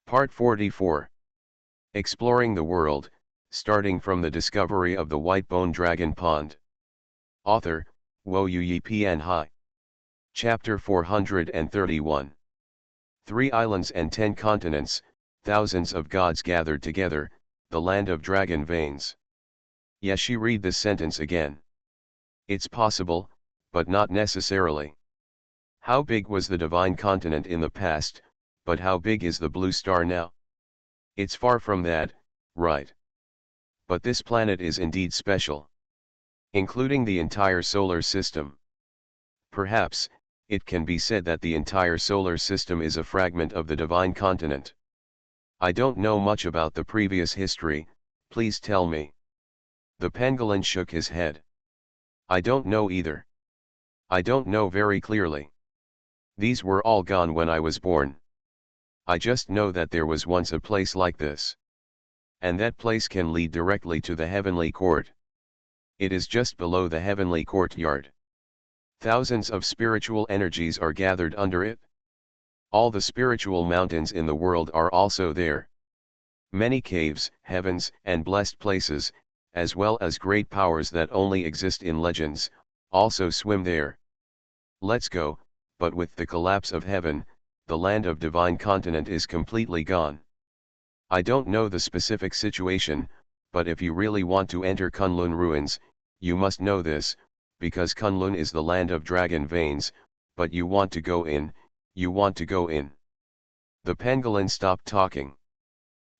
Part 44. Exploring the World, starting from the discovery of the white-bone dragon pond. Author, Xuanhuan Pian Hai. Chapter 431. 3 islands and 10 continents, thousands of gods gathered together, the land of dragon veins. Yeshi, read this sentence again. It's possible, but not necessarily. How big was the divine continent in the past, but how big is the blue star now? It's far from that, right? But this planet is indeed special. Including the entire solar system. Perhaps, it can be said that the entire solar system is a fragment of the divine continent. I don't know much about the previous history, please tell me. The pangolin shook his head. I don't know either. I don't know very clearly. These were all gone when I was born. I just know that there was once a place like this. And that place can lead directly to the heavenly court. It is just below the heavenly courtyard. Thousands of spiritual energies are gathered under it. All the spiritual mountains in the world are also there. Many caves, heavens, and blessed places, as well as great powers that only exist in legends, also swim there. Let's go, but with the collapse of heaven, the land of divine continent is completely gone. I don't know the specific situation, but if you really want to enter Kunlun ruins, you must know this, because Kunlun is the land of dragon veins, but you want to go in, you want to go in. The pangolin stopped talking.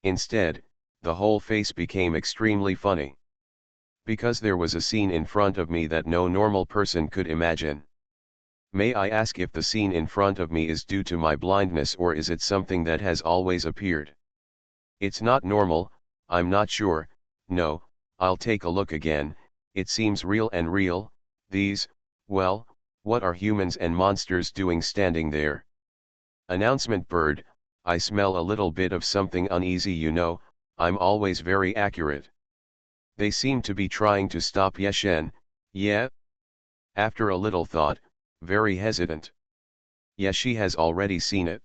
Instead, the whole face became extremely funny. Because there was a scene in front of me that no normal person could imagine. May I ask if the scene in front of me is due to my blindness or is it something that has always appeared? It's not normal, I'm not sure. No, I'll take a look again. It seems real and real. These, well, what are humans and monsters doing standing there? Announcement bird, I smell a little bit of something uneasy, you know, I'm always very accurate. They seem to be trying to stop Yeshen, yeah? After a little thought, very hesitant. Yeshi has already seen it.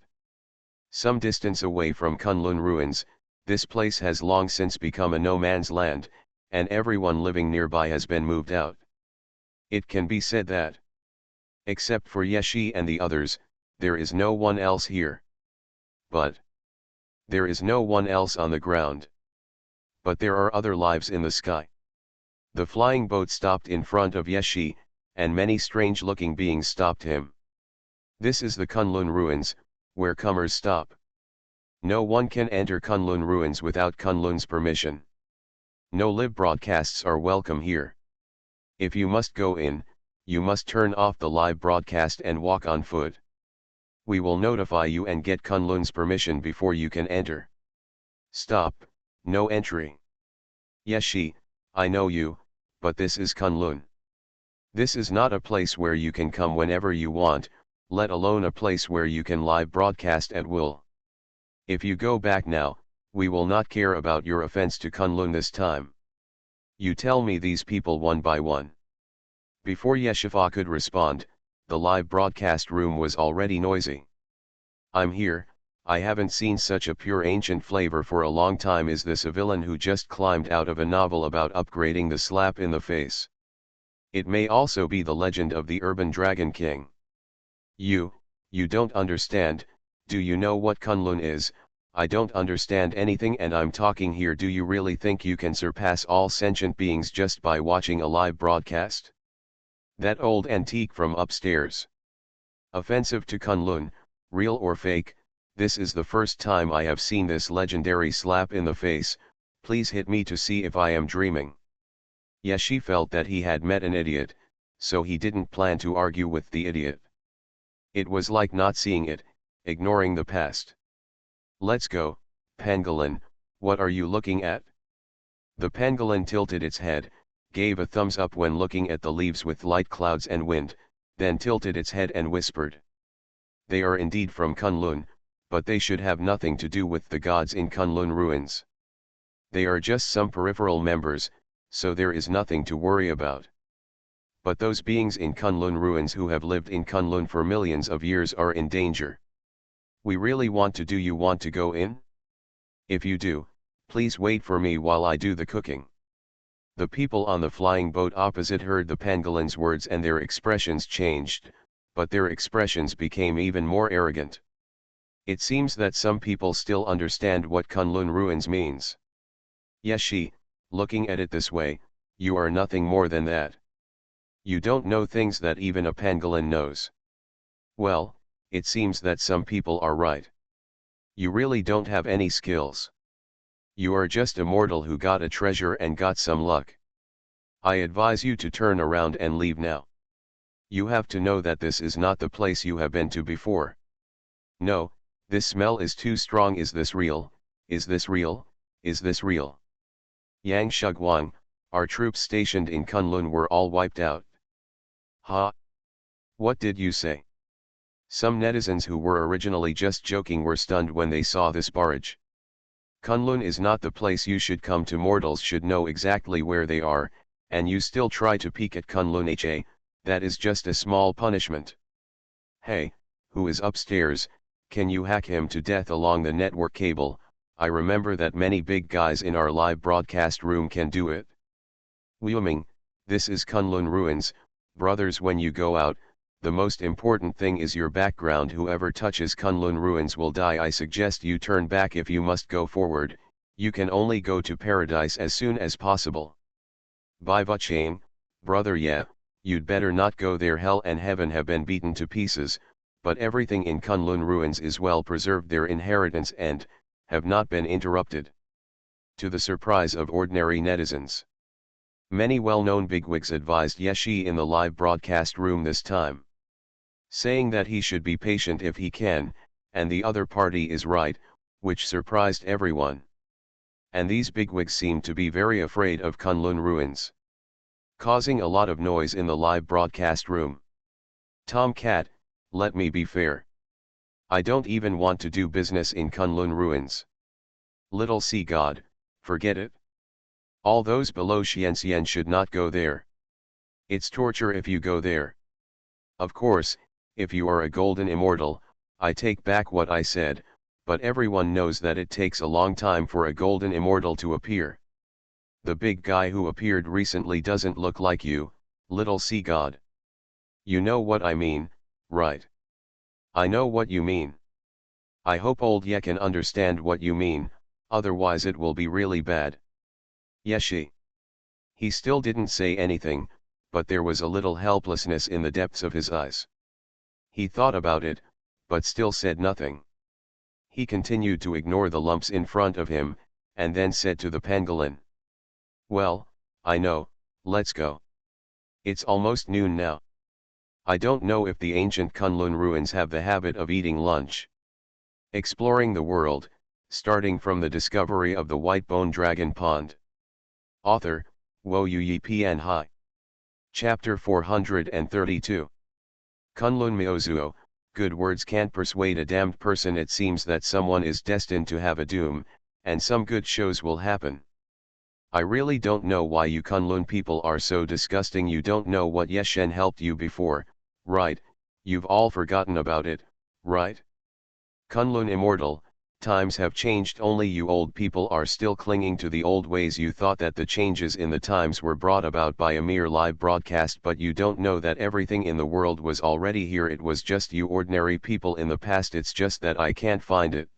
Some distance away from Kunlun ruins, this place has long since become a no man's land, and everyone living nearby has been moved out. It can be said that, except for Yeshi and the others, there is no one else here. But there is no one else on the ground. But there are other lives in the sky. The flying boat stopped in front of Yeshi, and many strange-looking beings stopped him. This is the Kunlun ruins, where comers stop. No one can enter Kunlun ruins without Kunlun's permission. No live broadcasts are welcome here. If you must go in, you must turn off the live broadcast and walk on foot. We will notify you and get Kunlun's permission before you can enter. Stop, no entry. Yeshi, I know you, but this is Kunlun. This is not a place where you can come whenever you want, let alone a place where you can live broadcast at will. If you go back now, we will not care about your offense to Kunlun this time. You tell me these people one by one. Before Yeshifa could respond, the live broadcast room was already noisy. I'm here, I haven't seen such a pure ancient flavor for a long time. Is this a villain who just climbed out of a novel about upgrading the slap in the face? It may also be the legend of the urban dragon king. You don't understand, do you know what Kunlun is? I don't understand anything and I'm talking here. Do you really think you can surpass all sentient beings just by watching a live broadcast? That old antique from upstairs. Offensive to Kunlun, real or fake, this is the first time I have seen this legendary slap in the face, please hit me to see if I am dreaming. Yeshi felt that he had met an idiot, so he didn't plan to argue with the idiot. It was like not seeing it, ignoring the past. Let's go, pangolin, what are you looking at? The pangolin tilted its head, gave a thumbs up when looking at the leaves with light clouds and wind, then tilted its head and whispered. They are indeed from Kunlun, but they should have nothing to do with the gods in Kunlun ruins. They are just some peripheral members, so there is nothing to worry about. But those beings in Kunlun ruins who have lived in Kunlun for millions of years are in danger. We really want to. Do you want to go in? If you do, please wait for me while I do the cooking. The people on the flying boat opposite heard the pangolin's words and their expressions changed, but their expressions became even more arrogant. It seems that some people still understand what Kunlun ruins means. Yeshi, looking at it this way, you are nothing more than that. You don't know things that even a pangolin knows. Well, it seems that some people are right. You really don't have any skills. You are just a mortal who got a treasure and got some luck. I advise you to turn around and leave now. You have to know that this is not the place you have been to before. No, this smell is too strong. Is this real? Is this real? Is this real? Yang Xuanhuan, our troops stationed in Kunlun were all wiped out. Ha! What did you say? Some netizens who were originally just joking were stunned when they saw this barrage. Kunlun is not the place you should come to. Mortals should know exactly where they are, and you still try to peek at Kunlun. That is just a small punishment. Hey, who is upstairs, can you hack him to death along the network cable? I remember that many big guys in our live broadcast room can do it. Wyoming, this is Kunlun ruins, brothers. When you go out, the most important thing is your background. Whoever touches Kunlun ruins will die. I suggest you turn back. If you must go forward, you can only go to paradise as soon as possible. Bai Vuchang, brother, yeah, you'd better not go there. Hell and heaven have been beaten to pieces, but everything in Kunlun ruins is well preserved, their inheritance, and have not been interrupted. To the surprise of ordinary netizens, many well-known bigwigs advised Yeshi in the live broadcast room this time, saying that he should be patient if he can, and the other party is right, which surprised everyone. And these bigwigs seemed to be very afraid of Kunlun ruins, causing a lot of noise in the live broadcast room. Tomcat, let me be fair. I don't even want to do business in Kunlun ruins. Little sea god, forget it. All those below Xianxian should not go there. It's torture if you go there. Of course, if you are a golden immortal, I take back what I said, but everyone knows that it takes a long time for a golden immortal to appear. The big guy who appeared recently doesn't look like you, little sea god. You know what I mean, right? I know what you mean. I hope old Ye can understand what you mean, otherwise it will be really bad. Yeshi. He still didn't say anything, but there was a little helplessness in the depths of his eyes. He thought about it, but still said nothing. He continued to ignore the lumps in front of him, and then said to the pangolin, "Well, I know, let's go. It's almost noon now. I don't know if the ancient Kunlun ruins have the habit of eating lunch." Exploring the world, starting from the discovery of the white bone dragon pond. Author, Wo Yu Pian Hai. Chapter 432. Kunlun Miozuo, good words can't persuade a damned person. It seems that someone is destined to have a doom, and some good shows will happen. I really don't know why you Kunlun people are so disgusting. You don't know what Yeshen helped you before, right? You've all forgotten about it, right? Kunlun immortal, times have changed, only you old people are still clinging to the old ways. You thought that the changes in the times were brought about by a mere live broadcast, but you don't know that everything in the world was already here. It was just you ordinary people in the past. It's just that I can't find it.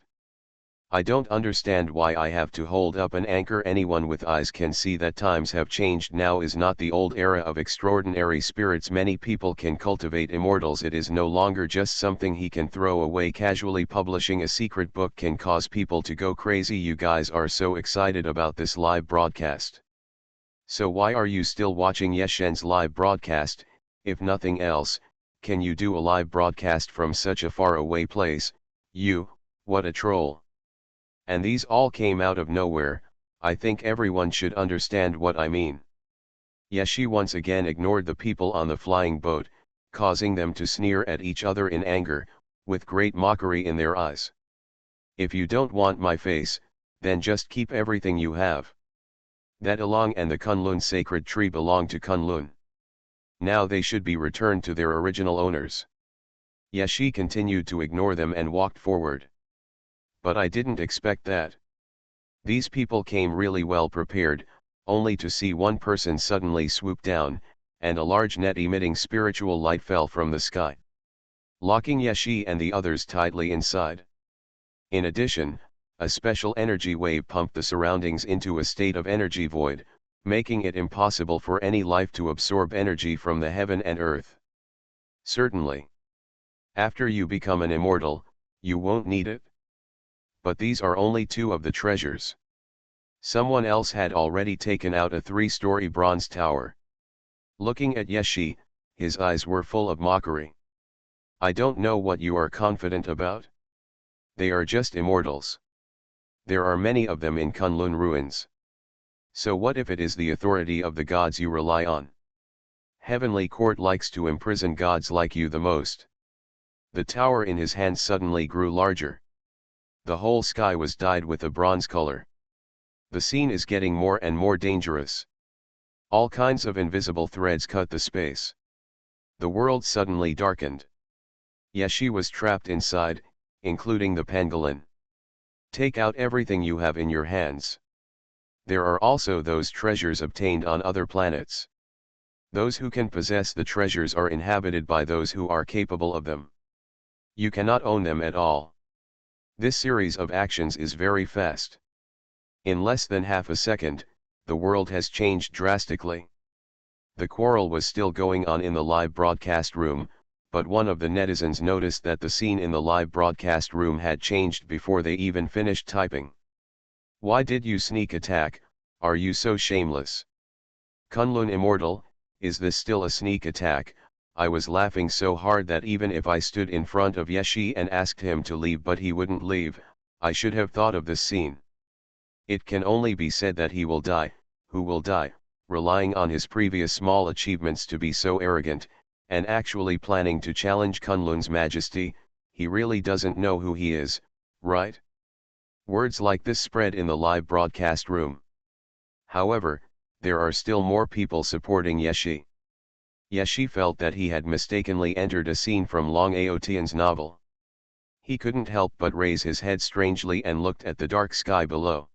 I don't understand why I have to hold up an anchor. Anyone with eyes can see that times have changed. Now is not the old era of extraordinary spirits. Many people can cultivate immortals. It is no longer just something he can throw away casually. Publishing a secret book can cause people to go crazy. You guys are so excited about this live broadcast. So why are you still watching Yeshen's live broadcast? If nothing else, can you do a live broadcast from such a far away place? What a troll. And these all came out of nowhere. I think everyone should understand what I mean. Yeshi once again ignored the people on the flying boat, causing them to sneer at each other in anger, with great mockery in their eyes. If you don't want my face, then just keep everything you have. That Along and the Kunlun sacred tree belong to Kunlun. Now they should be returned to their original owners. Yeshi continued to ignore them and walked forward. But I didn't expect that. These people came really well prepared, only to see one person suddenly swoop down, and a large net emitting spiritual light fell from the sky, locking Yeshi and the others tightly inside. In addition, a special energy wave pumped the surroundings into a state of energy void, making it impossible for any life to absorb energy from the heaven and earth. Certainly. After you become an immortal, you won't need it. But these are only two of the treasures. Someone else had already taken out a 3-story bronze tower. Looking at Yeshi, his eyes were full of mockery. I don't know what you are confident about. They are just immortals. There are many of them in Kunlun ruins. So what if it is the authority of the gods you rely on? Heavenly court likes to imprison gods like you the most. The tower in his hand suddenly grew larger. The whole sky was dyed with a bronze color. The scene is getting more and more dangerous. All kinds of invisible threads cut the space. The world suddenly darkened. Yeshi was trapped inside, including the pangolin. Take out everything you have in your hands. There are also those treasures obtained on other planets. Those who can possess the treasures are inhabited by those who are capable of them. You cannot own them at all. This series of actions is very fast. In less than half a second, the world has changed drastically. The quarrel was still going on in the live broadcast room, but one of the netizens noticed that the scene in the live broadcast room had changed before they even finished typing. Why did you sneak attack? Are you so shameless? Kunlun Immortal, is this still a sneak attack? I was laughing so hard that even if I stood in front of Yeshi and asked him to leave but he wouldn't leave, I should have thought of this scene. It can only be said that he will die. Who will die, relying on his previous small achievements to be so arrogant, and actually planning to challenge Kunlun's majesty. He really doesn't know who he is, right? Words like this spread in the live broadcast room. However, there are still more people supporting Yeshi. Yeshi felt that he had mistakenly entered a scene from Long Aotian's novel. He couldn't help but raise his head strangely and looked at the dark sky below.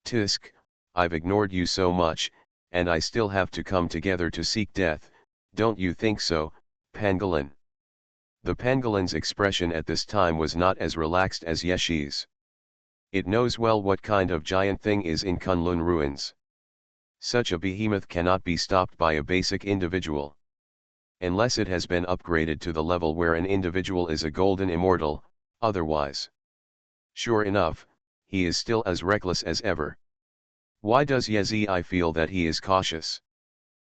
Tisk, I've ignored you so much, and I still have to come together to seek death, don't you think so, pangolin? The pangolin's expression at this time was not as relaxed as Yeshi's. It knows well what kind of giant thing is in Kunlun ruins. Such a behemoth cannot be stopped by a basic individual. Unless it has been upgraded to the level where an individual is a golden immortal, otherwise. Sure enough, he is still as reckless as ever. Why does Yezi feel that he is cautious?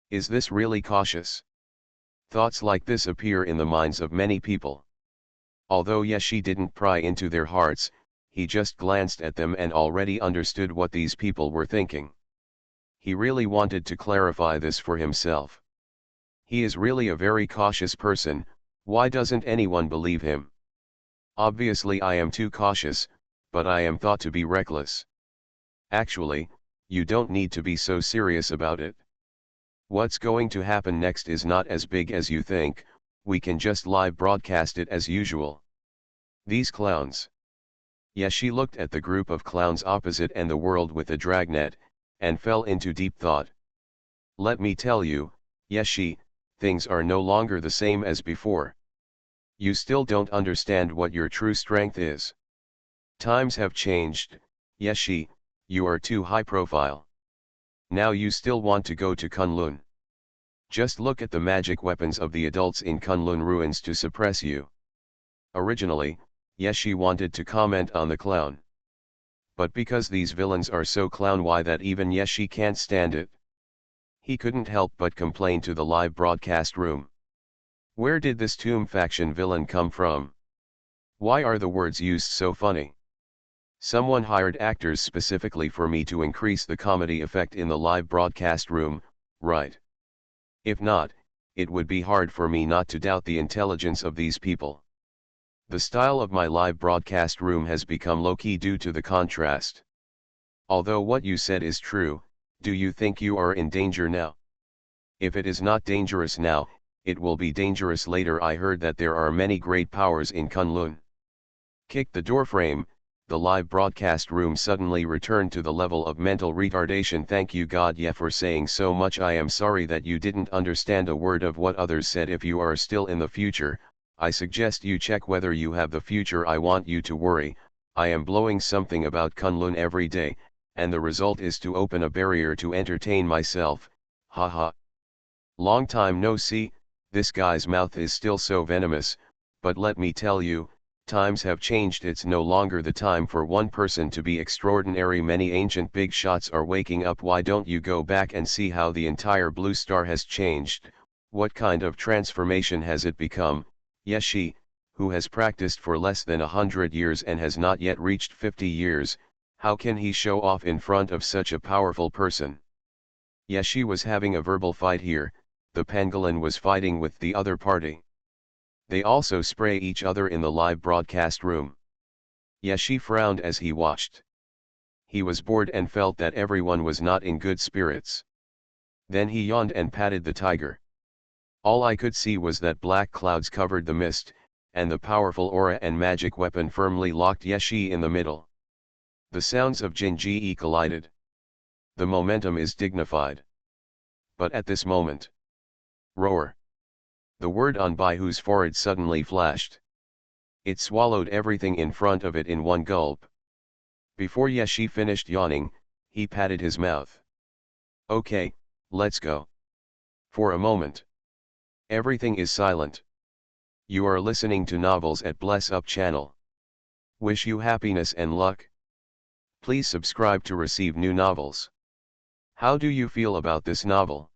Is this really cautious? Thoughts like this appear in the minds of many people. Although Yeshi didn't pry into their hearts, he just glanced at them and already understood what these people were thinking. He really wanted to clarify this for himself. He is really a very cautious person. Why doesn't anyone believe him? Obviously I am too cautious, but I am thought to be reckless. Actually, you don't need to be so serious about it. What's going to happen next is not as big as you think, we can just live broadcast it as usual. These clowns. Yeshi looked at the group of clowns opposite and the world with the dragnet, and fell into deep thought. Let me tell you, Yeshi, things are no longer the same as before. You still don't understand what your true strength is. Times have changed, Yeshi, you are too high profile. Now you still want to go to Kunlun. Just look at the magic weapons of the adults in Kunlun ruins to suppress you. Originally, Yeshi wanted to comment on the clown. But because these villains are so clown-y that even Yeshi can't stand it. He couldn't help but complain to the live broadcast room. Where did this tomb faction villain come from? Why are the words used so funny? Someone hired actors specifically for me to increase the comedy effect in the live broadcast room, right? If not, it would be hard for me not to doubt the intelligence of these people. The style of my live broadcast room has become low-key due to the contrast. Although what you said is true, do you think you are in danger now? If it is not dangerous now, it will be dangerous later. I heard that there are many great powers in Kunlun. Kick the doorframe, the live broadcast room suddenly returned to the level of mental retardation. Thank you God yeah for saying so much. I am sorry that you didn't understand a word of what others said. If you are still in the future, I suggest you check whether you have the future. I want you to worry. I am blowing something about Kunlun every day, and the result is to open a barrier to entertain myself, haha. Long time no see. This guy's mouth is still so venomous, but let me tell you, times have changed. It's no longer the time for one person to be extraordinary. Many ancient big shots are waking up. Why don't you go back and see how the entire blue star has changed? What kind of transformation has it become? Yes, she, who has practiced for less than 100 years and has not yet reached 50 years, how can he show off in front of such a powerful person? Yes, she was having a verbal fight here. The pangolin was fighting with the other party. They also spray each other in the live broadcast room. Yeshi frowned as he watched. He was bored and felt that everyone was not in good spirits. Then he yawned and patted the tiger. All I could see was that black clouds covered the mist, and the powerful aura and magic weapon firmly locked Yeshi in the middle. The sounds of Jinji collided. The momentum is dignified. But at this moment, roar. The word on Baihu's forehead suddenly flashed. It swallowed everything in front of it in one gulp. Before Yeshi finished yawning, he patted his mouth. Okay, let's go. For a moment, everything is silent. You are listening to novels at Bless Up channel. Wish you happiness and luck. Please subscribe to receive new novels. How do you feel about this novel?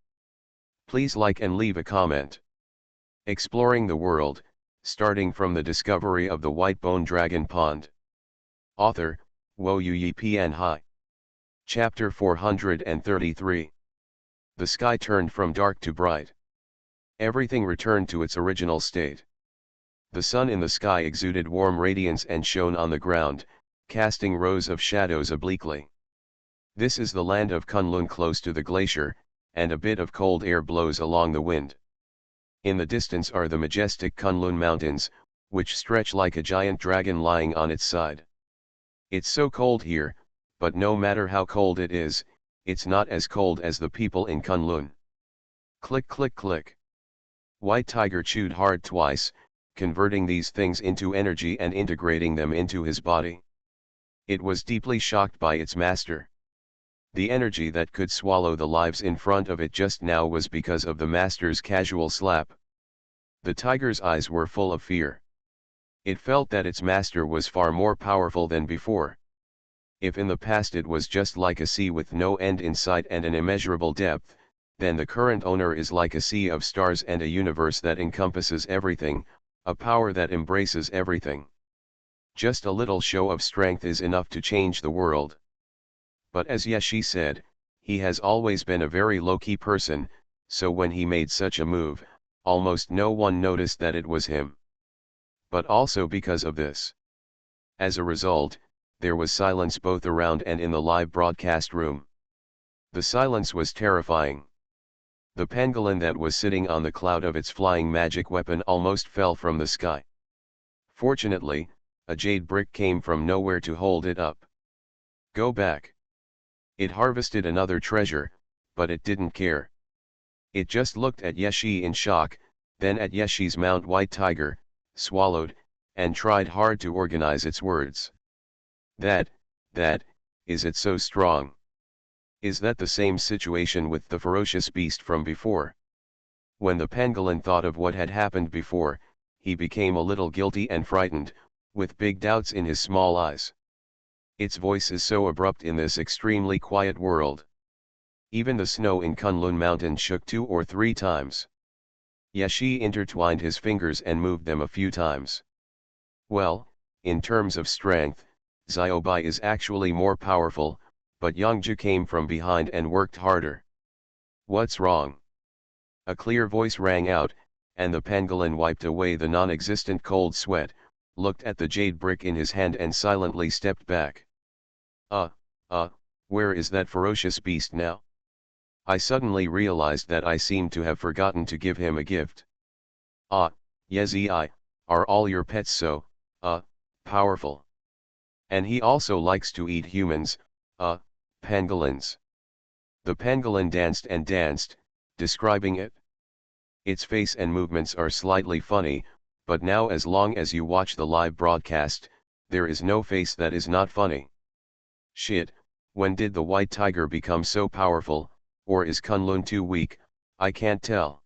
Please like and leave a comment. Exploring the world, starting from the discovery of the white bone dragon pond. Author, Xuanhuan Pian Hai. Chapter 433. The sky turned from dark to bright. Everything returned to its original state. The sun in the sky exuded warm radiance and shone on the ground, casting rows of shadows obliquely. This is the land of Kunlun, close to the glacier, and a bit of cold air blows along the wind. In the distance are the majestic Kunlun Mountains, which stretch like a giant dragon lying on its side. It's so cold here, but no matter how cold it is, it's not as cold as the people in Kunlun. Click click click. White Tiger chewed hard twice, converting these things into energy and integrating them into his body. It was deeply shocked by its master. The energy that could swallow the lives in front of it just now was because of the master's casual slap. The tiger's eyes were full of fear. It felt that its master was far more powerful than before. If in the past it was just like a sea with no end in sight and an immeasurable depth, then the current owner is like a sea of stars and a universe that encompasses everything, a power that embraces everything. Just a little show of strength is enough to change the world. But as Yeshi said, he has always been a very low-key person, so when he made such a move, almost no one noticed that it was him. But also because of this. As a result, there was silence both around and in the live broadcast room. The silence was terrifying. The pangolin that was sitting on the cloud of its flying magic weapon almost fell from the sky. Fortunately, a jade brick came from nowhere to hold it up. Go back. It harvested another treasure, but it didn't care. It just looked at Yeshi in shock, then at Yeshi's mount White Tiger, swallowed, and tried hard to organize its words. That, is it so strong? Is that the same situation with the ferocious beast from before? When the pangolin thought of what had happened before, he became a little guilty and frightened, with big doubts in his small eyes. Its voice is so abrupt in this extremely quiet world. Even the snow in Kunlun Mountain shook 2 or 3 times. Yeshi intertwined his fingers and moved them a few times. Well, in terms of strength, Xiaobai is actually more powerful, but Yangju came from behind and worked harder. What's wrong? A clear voice rang out, and the pangolin wiped away the non-existent cold sweat, looked at the jade brick in his hand and silently stepped back. Where is that ferocious beast now? I suddenly realized that I seemed to have forgotten to give him a gift. Yezi, are all your pets so, powerful? And he also likes to eat humans, pangolins. The pangolin danced and danced, describing it. Its face and movements are slightly funny, but now as long as you watch the live broadcast, there is no face that is not funny. Shit, when did the white tiger become so powerful, or is Kunlun too weak? I can't tell.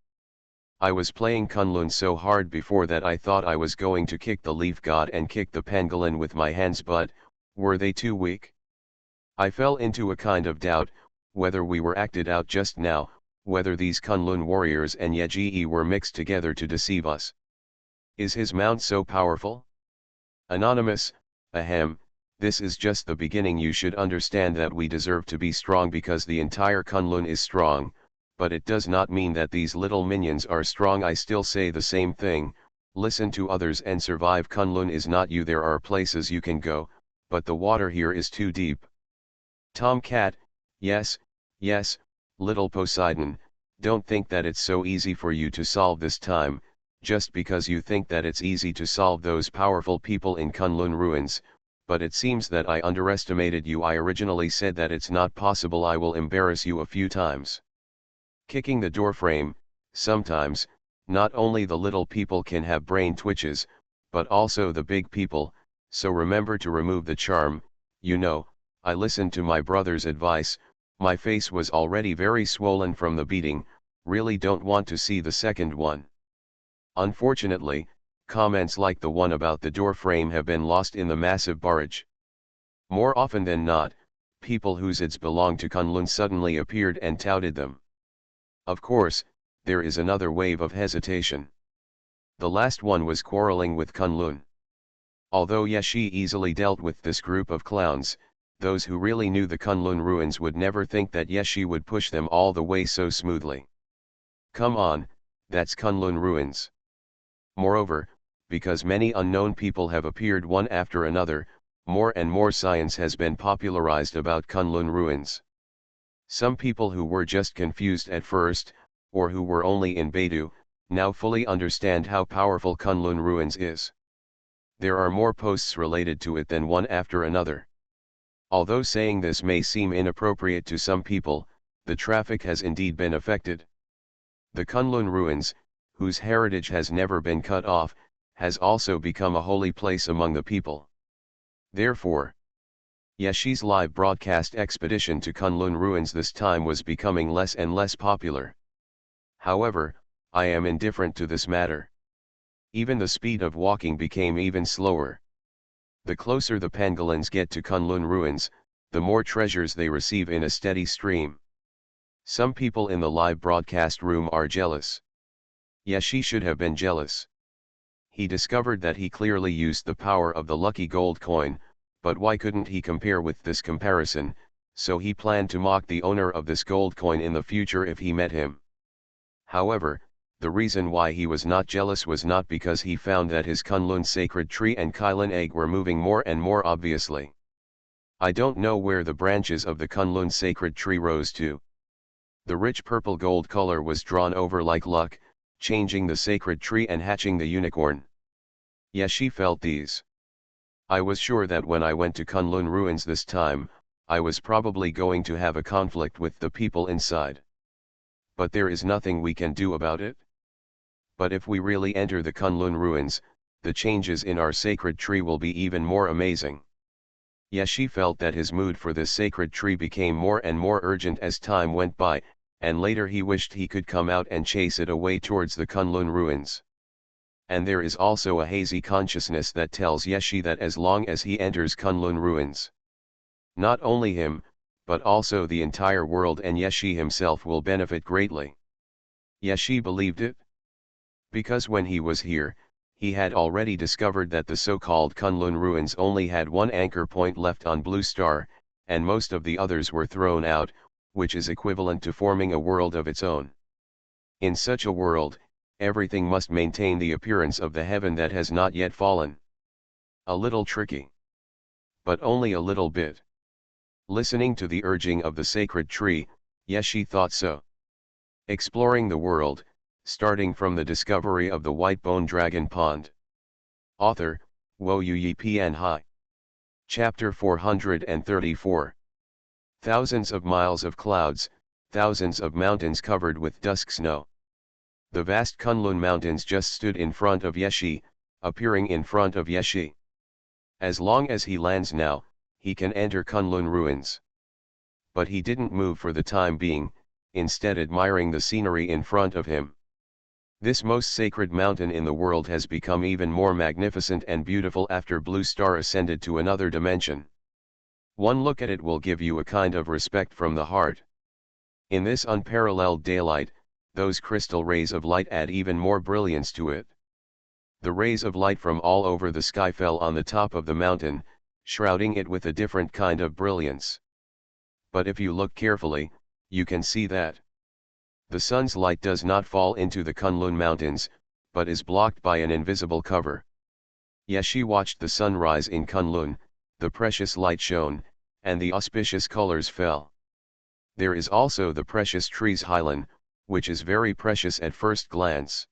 I was playing Kunlun so hard before that I thought I was going to kick the leaf god and kick the pangolin with my hands, but were they too weak? I fell into a kind of doubt, whether we were acted out just now, whether these Kunlun warriors and Yeji were mixed together to deceive us. Is his mount so powerful? Anonymous, ahem, this is just the beginning. You should understand that we deserve to be strong because the entire Kunlun is strong, but it does not mean that these little minions are strong. I still say the same thing, listen to others and survive. Kunlun is not you. There are places you can go, but the water here is too deep. Tomcat, yes, yes, little Poseidon, don't think that it's so easy for you to solve this time, just because you think that it's easy to solve those powerful people in Kunlun ruins, but it seems that I underestimated you. I originally said that it's not possible. I will embarrass you a few times. Kicking the door frame, sometimes, not only the little people can have brain twitches, but also the big people, so remember to remove the charm. You know, I listened to my brother's advice. My face was already very swollen from the beating, really don't want to see the second one. Unfortunately, comments like the one about the door frame have been lost in the massive barrage. More often than not, people whose ids belong to Kunlun suddenly appeared and touted them. Of course, there is another wave of hesitation. The last one was quarreling with Kunlun. Although Yeshi easily dealt with this group of clowns, those who really knew the Kunlun ruins would never think that Yeshi would push them all the way so smoothly. Come on, that's Kunlun ruins. Moreover, because many unknown people have appeared one after another, more and more science has been popularized about Kunlun ruins. Some people who were just confused at first, or who were only in Beidou, now fully understand how powerful Kunlun ruins is. There are more posts related to it than one after another. Although saying this may seem inappropriate to some people, the traffic has indeed been affected. The Kunlun ruins, whose heritage has never been cut off, has also become a holy place among the people. Therefore, Yeshi's live broadcast expedition to Kunlun ruins this time was becoming less and less popular. However, I am indifferent to this matter. Even the speed of walking became even slower. The closer the pangolins get to Kunlun ruins, the more treasures they receive in a steady stream. Some people in the live broadcast room are jealous. Yeshi should have been jealous. He discovered that he clearly used the power of the lucky gold coin, but why couldn't he compare with this comparison? So he planned to mock the owner of this gold coin in the future if he met him. However, the reason why he was not jealous was not because he found that his Kunlun sacred tree and Kylin egg were moving more and more obviously. I don't know where the branches of the Kunlun sacred tree rose to. The rich purple gold color was drawn over like luck, changing the sacred tree and hatching the unicorn. Yeshi felt these. I was sure that when I went to Kunlun ruins this time, I was probably going to have a conflict with the people inside. But there is nothing we can do about it. But if we really enter the Kunlun ruins, the changes in our sacred tree will be even more amazing. Yeshi felt that his mood for this sacred tree became more and more urgent as time went by, and later he wished he could come out and chase it away towards the Kunlun ruins. And there is also a hazy consciousness that tells Yeshi that as long as he enters Kunlun ruins, not only him, but also the entire world and Yeshi himself will benefit greatly. Yeshi believed it. Because when he was here, he had already discovered that the so-called Kunlun ruins only had one anchor point left on Blue Star, and most of the others were thrown out, which is equivalent to forming a world of its own. In such a world, everything must maintain the appearance of the heaven that has not yet fallen. A little tricky. But only a little bit. Listening to the urging of the sacred tree, Yeshi thought so. Exploring the world, starting from the discovery of the white bone dragon pond. Author, Wo Yu Yi Pian Hai. Chapter 434. Thousands of miles of clouds, thousands of mountains covered with dusk snow. The vast Kunlun mountains just stood in front of Yeshi, appearing in front of Yeshi. As long as he lands now, he can enter Kunlun ruins. But he didn't move for the time being, instead admiring the scenery in front of him. This most sacred mountain in the world has become even more magnificent and beautiful after Blue Star ascended to another dimension. One look at it will give you a kind of respect from the heart. In this unparalleled daylight, those crystal rays of light add even more brilliance to it. The rays of light from all over the sky fell on the top of the mountain, shrouding it with a different kind of brilliance. But if you look carefully, you can see that the sun's light does not fall into the Kunlun mountains, but is blocked by an invisible cover. Yeshi watched the sun rise in Kunlun, the precious light shone, and the auspicious colors fell. There is also the precious trees Hylan, which is very precious at first glance.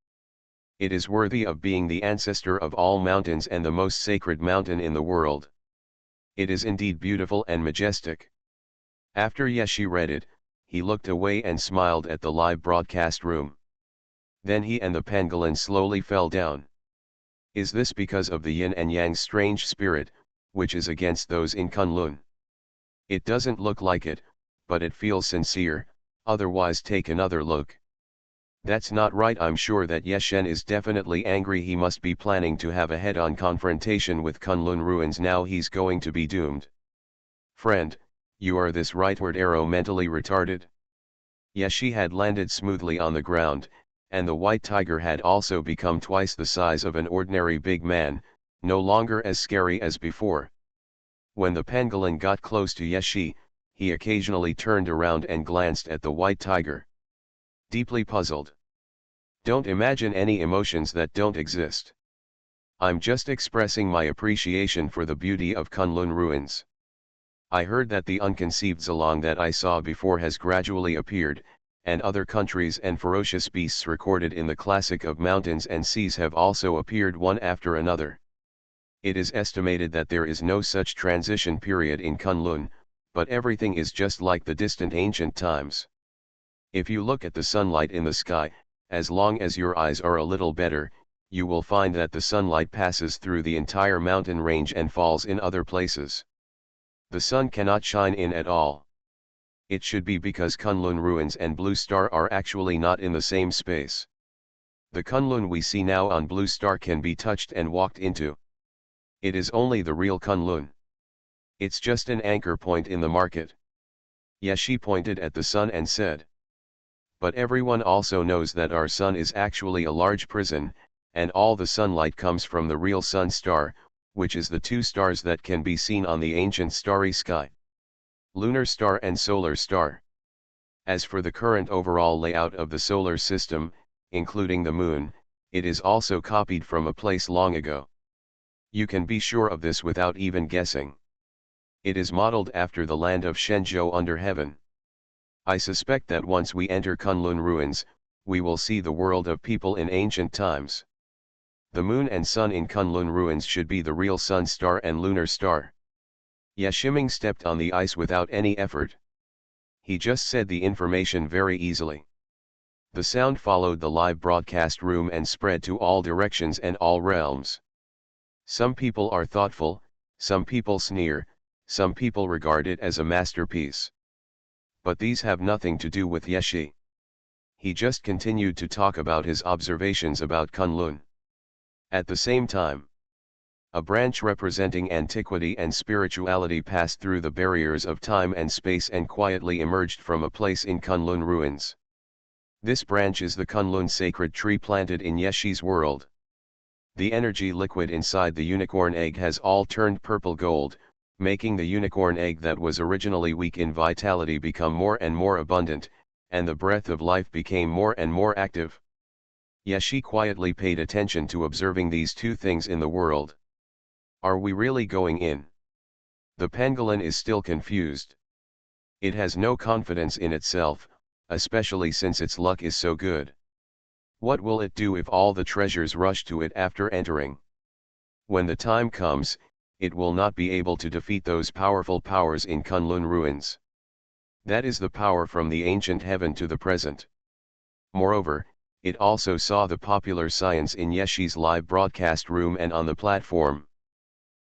It is worthy of being the ancestor of all mountains and the most sacred mountain in the world. It is indeed beautiful and majestic. After Yeshi read it, he looked away and smiled at the live broadcast room. Then he and the pangolin slowly fell down. Is this because of the yin and yang's strange spirit, which is against those in Kunlun? It doesn't look like it, but it feels sincere, otherwise take another look. That's not right. I'm sure that Yeshen is definitely angry. He must be planning to have a head-on confrontation with Kunlun ruins. Now he's going to be doomed. Friend, you are this rightward arrow mentally retarded? Yeshi had landed smoothly on the ground, and the white tiger had also become twice the size of an ordinary big man, no longer as scary as before. When the pangolin got close to Yeshi, he occasionally turned around and glanced at the white tiger. Deeply puzzled. Don't imagine any emotions that don't exist. I'm just expressing my appreciation for the beauty of Kunlun ruins. I heard that the unconceived Zilong that I saw before has gradually appeared, and other countries and ferocious beasts recorded in the classic of mountains and seas have also appeared one after another. It is estimated that there is no such transition period in Kunlun, but everything is just like the distant ancient times. If you look at the sunlight in the sky, as long as your eyes are a little better, you will find that the sunlight passes through the entire mountain range and falls in other places. The sun cannot shine in at all. It should be because Kunlun ruins and Blue Star are actually not in the same space. The Kunlun we see now on Blue Star can be touched and walked into. It is only the real Kunlun. It's just an anchor point in the market. Yeshi pointed at the sun and said. But everyone also knows that our sun is actually a large prison, and all the sunlight comes from the real sun star, which is the two stars that can be seen on the ancient starry sky. Lunar star and solar star. As for the current overall layout of the solar system, including the moon, it is also copied from a place long ago. You can be sure of this without even guessing. It is modeled after the land of Shenzhou under heaven. I suspect that once we enter Kunlun ruins, we will see the world of people in ancient times. The moon and sun in Kunlun ruins should be the real sun star and lunar star. Yeshiming stepped on the ice without any effort. He just said the information very easily. The sound followed the live broadcast room and spread to all directions and all realms. Some people are thoughtful, some people sneer, some people regard it as a masterpiece. But these have nothing to do with Yeshi. He just continued to talk about his observations about Kunlun. At the same time, a branch representing antiquity and spirituality passed through the barriers of time and space and quietly emerged from a place in Kunlun ruins. This branch is the Kunlun sacred tree planted in Yeshi's world. The energy liquid inside the unicorn egg has all turned purple gold, making the unicorn egg that was originally weak in vitality become more and more abundant, and the breath of life became more and more active. Yeshi quietly paid attention to observing these two things in the world. Are we really going in? The pangolin is still confused. It has no confidence in itself, especially since its luck is so good. What will it do if all the treasures rush to it after entering? When the time comes, it will not be able to defeat those powerful powers in Kunlun ruins. That is the power from the ancient heaven to the present. Moreover, it also saw the popular science in Yeshi's live broadcast room and on the platform.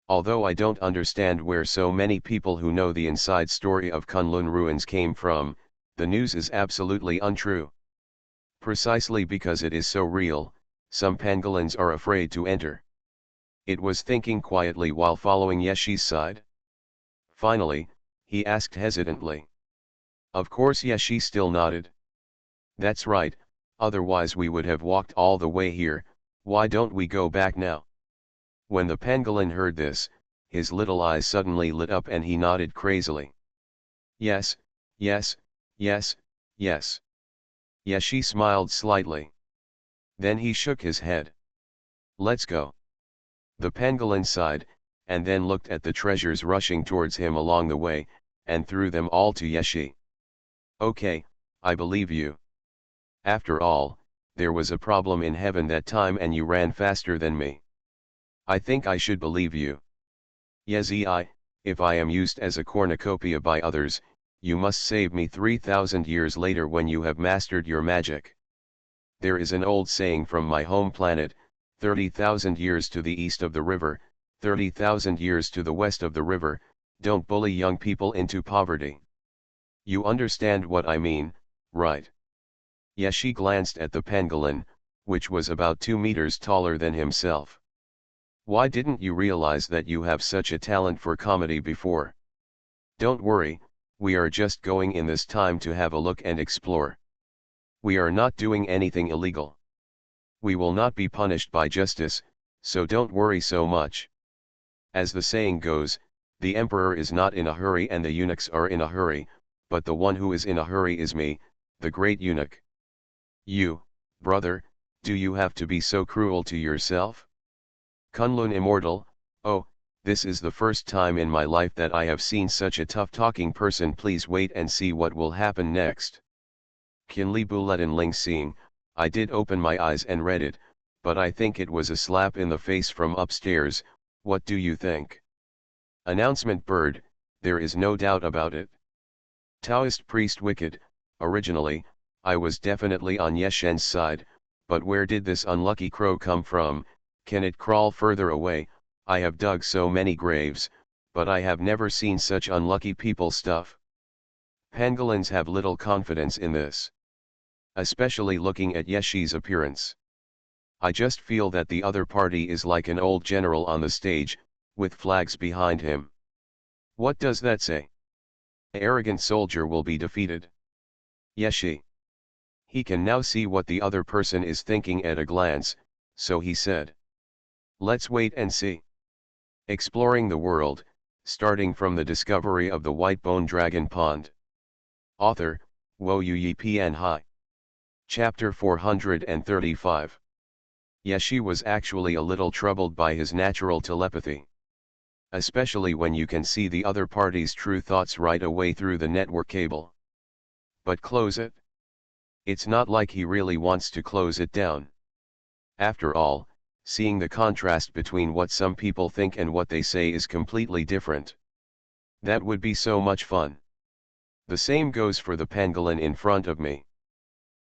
Although I don't understand where so many people who know the inside story of Kunlun ruins came from, the news is absolutely untrue. Precisely because it is so real, some pangolins are afraid to enter. It was thinking quietly while following Yeshi's side. Finally, he asked hesitantly. Of course Yeshi still nodded. That's right, otherwise we would have walked all the way here, why don't we go back now? When the pangolin heard this, his little eyes suddenly lit up and he nodded crazily. Yes, yes, yes, yes. Yeshi smiled slightly. Then he shook his head. Let's go. The pangolin sighed, and then looked at the treasures rushing towards him along the way, and threw them all to Yeshi. Okay, I believe you. After all, there was a problem in heaven that time and you ran faster than me. I think I should believe you. Yezi, if I am used as a cornucopia by others, you must save me 3,000 years later when you have mastered your magic. There is an old saying from my home planet, 30,000 years to the east of the river, 30,000 years to the west of the river, don't bully young people into poverty. You understand what I mean, right? Yeshi glanced at the pangolin, which was about 2 meters taller than himself. Why didn't you realize that you have such a talent for comedy before? Don't worry, we are just going in this time to have a look and explore. We are not doing anything illegal. We will not be punished by justice, so don't worry so much. As the saying goes, the emperor is not in a hurry and the eunuchs are in a hurry, but the one who is in a hurry is me, the great eunuch. You, brother, do you have to be so cruel to yourself? Kunlun immortal, oh, this is the first time in my life that I have seen such a tough-talking person. Please wait and see what will happen next. Kinli Buletin Ling seeing, I did open my eyes and read it, but I think it was a slap in the face from upstairs. What do you think? Announcement bird, there is no doubt about it. Taoist priest wicked, originally, I was definitely on Yeshen's side, but where did this unlucky crow come from? Can it crawl further away? I have dug so many graves, but I have never seen such unlucky people stuff. Pangolins have little confidence in this. Especially looking at Yeshi's appearance. I just feel that the other party is like an old general on the stage, with flags behind him. What does that say? An arrogant soldier will be defeated. Yeshi. He can now see what the other person is thinking at a glance, so he said. Let's wait and see. Exploring the world, starting from the discovery of the white-bone dragon pond. Author, Xuanhuan Pian Hai. Chapter 435. Yeshi was actually a little troubled by his natural telepathy. Especially when you can see the other party's true thoughts right away through the network cable. But close it? It's not like he really wants to close it down. After all, seeing the contrast between what some people think and what they say is completely different. That would be so much fun. The same goes for the pangolin in front of me.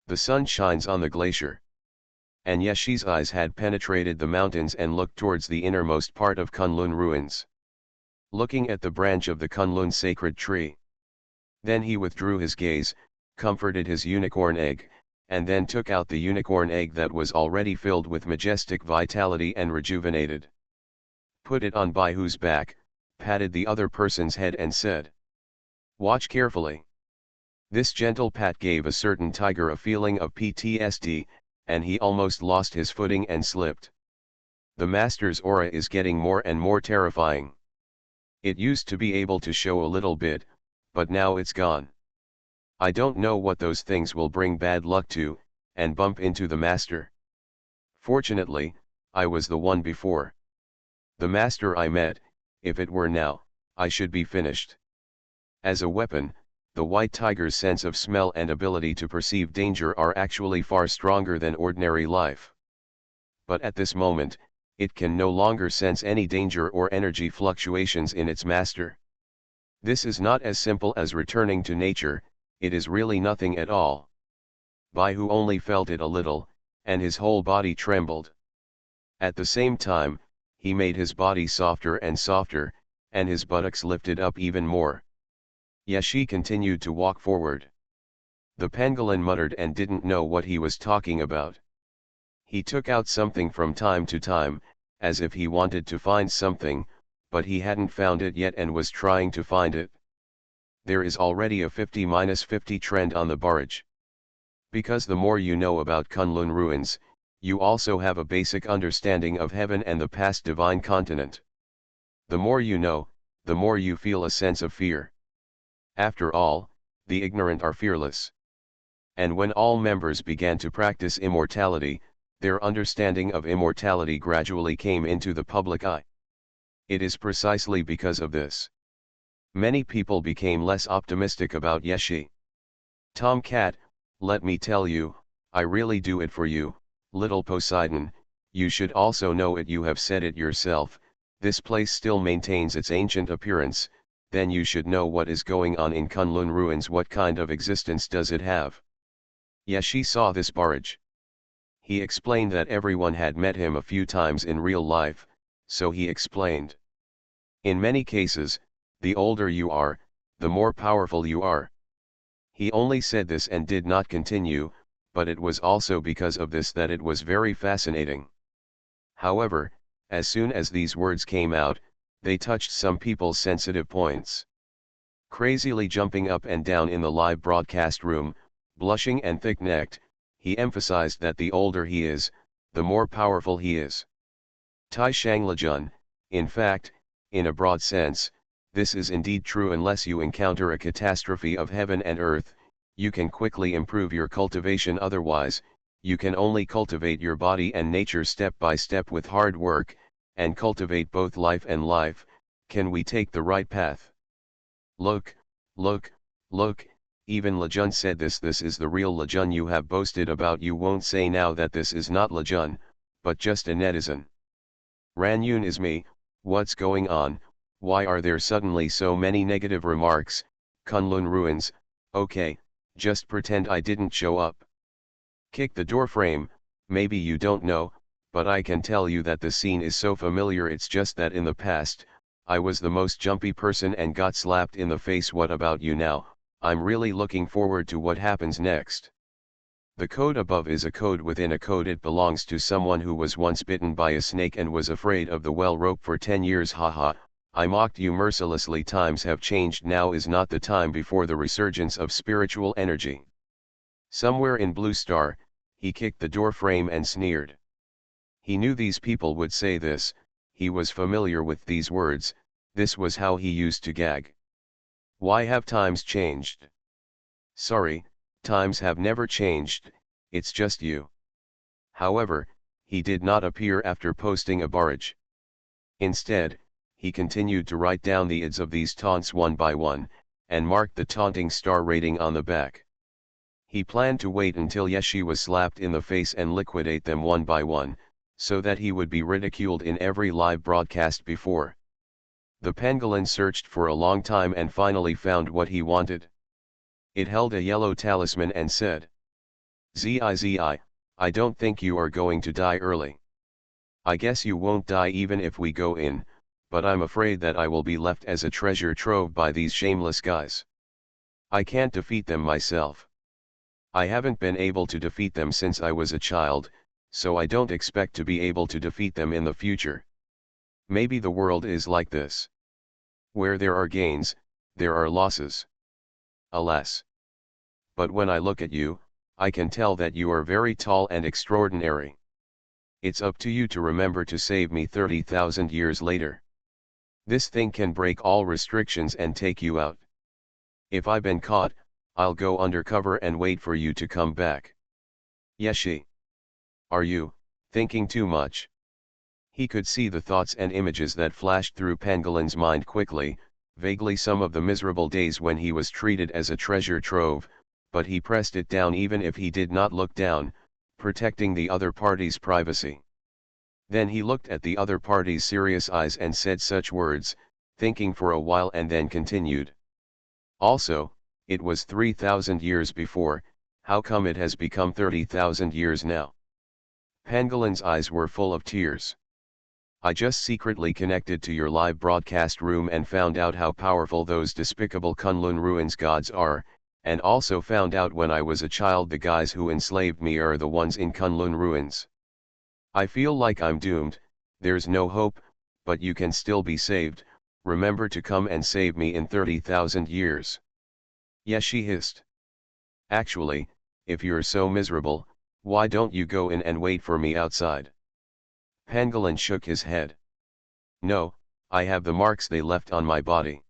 The sun shines on the glacier. And Yeshi's eyes had penetrated the mountains and looked towards the innermost part of Kunlun ruins. Looking at the branch of the Kunlun sacred tree. Then he withdrew his gaze, comforted his unicorn egg, and then took out the unicorn egg that was already filled with majestic vitality and rejuvenated. Put it on Baihu's back, patted the other person's head and said. Watch carefully. This gentle pat gave a certain tiger a feeling of PTSD, and he almost lost his footing and slipped. The master's aura is getting more and more terrifying. It used to be able to show a little bit, but now it's gone. I don't know what those things will bring bad luck to, and bump into the master. Fortunately, I was the one before. The master I met, if it were now, I should be finished. As a weapon, the white tiger's sense of smell and ability to perceive danger are actually far stronger than ordinary life. But at this moment, It can no longer sense any danger or energy fluctuations in its master. This is not as simple as returning to nature, it is really nothing at all. Baihu only felt it a little, and his whole body trembled. At the same time, he made his body softer and softer, and his buttocks lifted up even more. Yashi continued to walk forward. The pangolin muttered and didn't know what he was talking about. He took out something from time to time, as if he wanted to find something, but he hadn't found it yet and was trying to find it. There is already a 50-50 trend on the barrage. Because the more you know about Kunlun ruins, you also have a basic understanding of heaven and the past divine continent. The more you know, the more you feel a sense of fear. After all, the ignorant are fearless. And when all members began to practice immortality, their understanding of immortality gradually came into the public eye. It is precisely because of this. Many people became less optimistic about Yeshi. Tomcat, let me tell you, I really do it for you, little Poseidon, you should also know it, you have said it yourself, this place still maintains its ancient appearance, then you should know what is going on in Kunlun ruins, what kind of existence does it have. Yeshi saw this barrage. He explained that everyone had met him a few times in real life, so he explained. In many cases, the older you are, the more powerful you are. He only said this and did not continue, but it was also because of this that it was very fascinating. However, as soon as these words came out, they touched some people's sensitive points. Crazily jumping up and down in the live broadcast room, blushing and thick-necked, he emphasized that the older he is, the more powerful he is. Tai Shanglejun, in fact, in a broad sense, this is indeed true. Unless you encounter a catastrophe of heaven and earth, you can quickly improve your cultivation, otherwise, you can only cultivate your body and nature step by step with hard work, and cultivate both life and life. Can we take the right path? Look, look, look, even Lejun said this is the real Lejun you have boasted about. You won't say now that this is not Lejun, but just a netizen. Ranyun is me, what's going on, why are there suddenly so many negative remarks, Kunlun ruins, okay, just pretend I didn't show up. Kick the door frame, maybe you don't know, but I can tell you that the scene is so familiar. It's just that in the past, I was the most jumpy person and got slapped in the face. What about you now? I'm really looking forward to what happens next. The code above is a code within a code. It belongs to someone who was once bitten by a snake and was afraid of the well rope for 10 years. Haha, I mocked you mercilessly. Times have changed. Now is not the time before the resurgence of spiritual energy. Somewhere in Blue Star, he kicked the door frame and sneered. He knew these people would say this, he was familiar with these words, this was how he used to gag. Why have times changed? Sorry, times have never changed, it's just you. However, he did not appear after posting a barrage. Instead, he continued to write down the IDs of these taunts one by one, and marked the taunting star rating on the back. He planned to wait until Yeshi was slapped in the face and liquidate them one by one, so that he would be ridiculed in every live broadcast before. The pangolin searched for a long time and finally found what he wanted. It held a yellow talisman and said, "Zi, I don't think you are going to die early. I guess you won't die even if we go in, but I'm afraid that I will be left as a treasure trove by these shameless guys. I can't defeat them myself. I haven't been able to defeat them since I was a child, so I don't expect to be able to defeat them in the future. Maybe the world is like this. Where there are gains, there are losses. Alas. But when I look at you, I can tell that you are very tall and extraordinary. It's up to you to remember to save me 30,000 years later. This thing can break all restrictions and take you out. If I've been caught, I'll go undercover and wait for you to come back." Yeshi. Are you thinking too much? He could see the thoughts and images that flashed through Pangolin's mind quickly, vaguely some of the miserable days when he was treated as a treasure trove, but he pressed it down even if he did not look down, protecting the other party's privacy. Then he looked at the other party's serious eyes and said such words, thinking for a while and then continued. Also, it was 3,000 years before, how come it has become 30,000 years now? Pangolin's eyes were full of tears. I just secretly connected to your live broadcast room and found out how powerful those despicable Kunlun ruins gods are, and also found out when I was a child the guys who enslaved me are the ones in Kunlun ruins. I feel like I'm doomed, there's no hope, but you can still be saved, remember to come and save me in 30,000 years. Yes, she hissed. Actually, if you're so miserable, why don't you go in and wait for me outside? Pangolin shook his head. No, I have the marks they left on my body.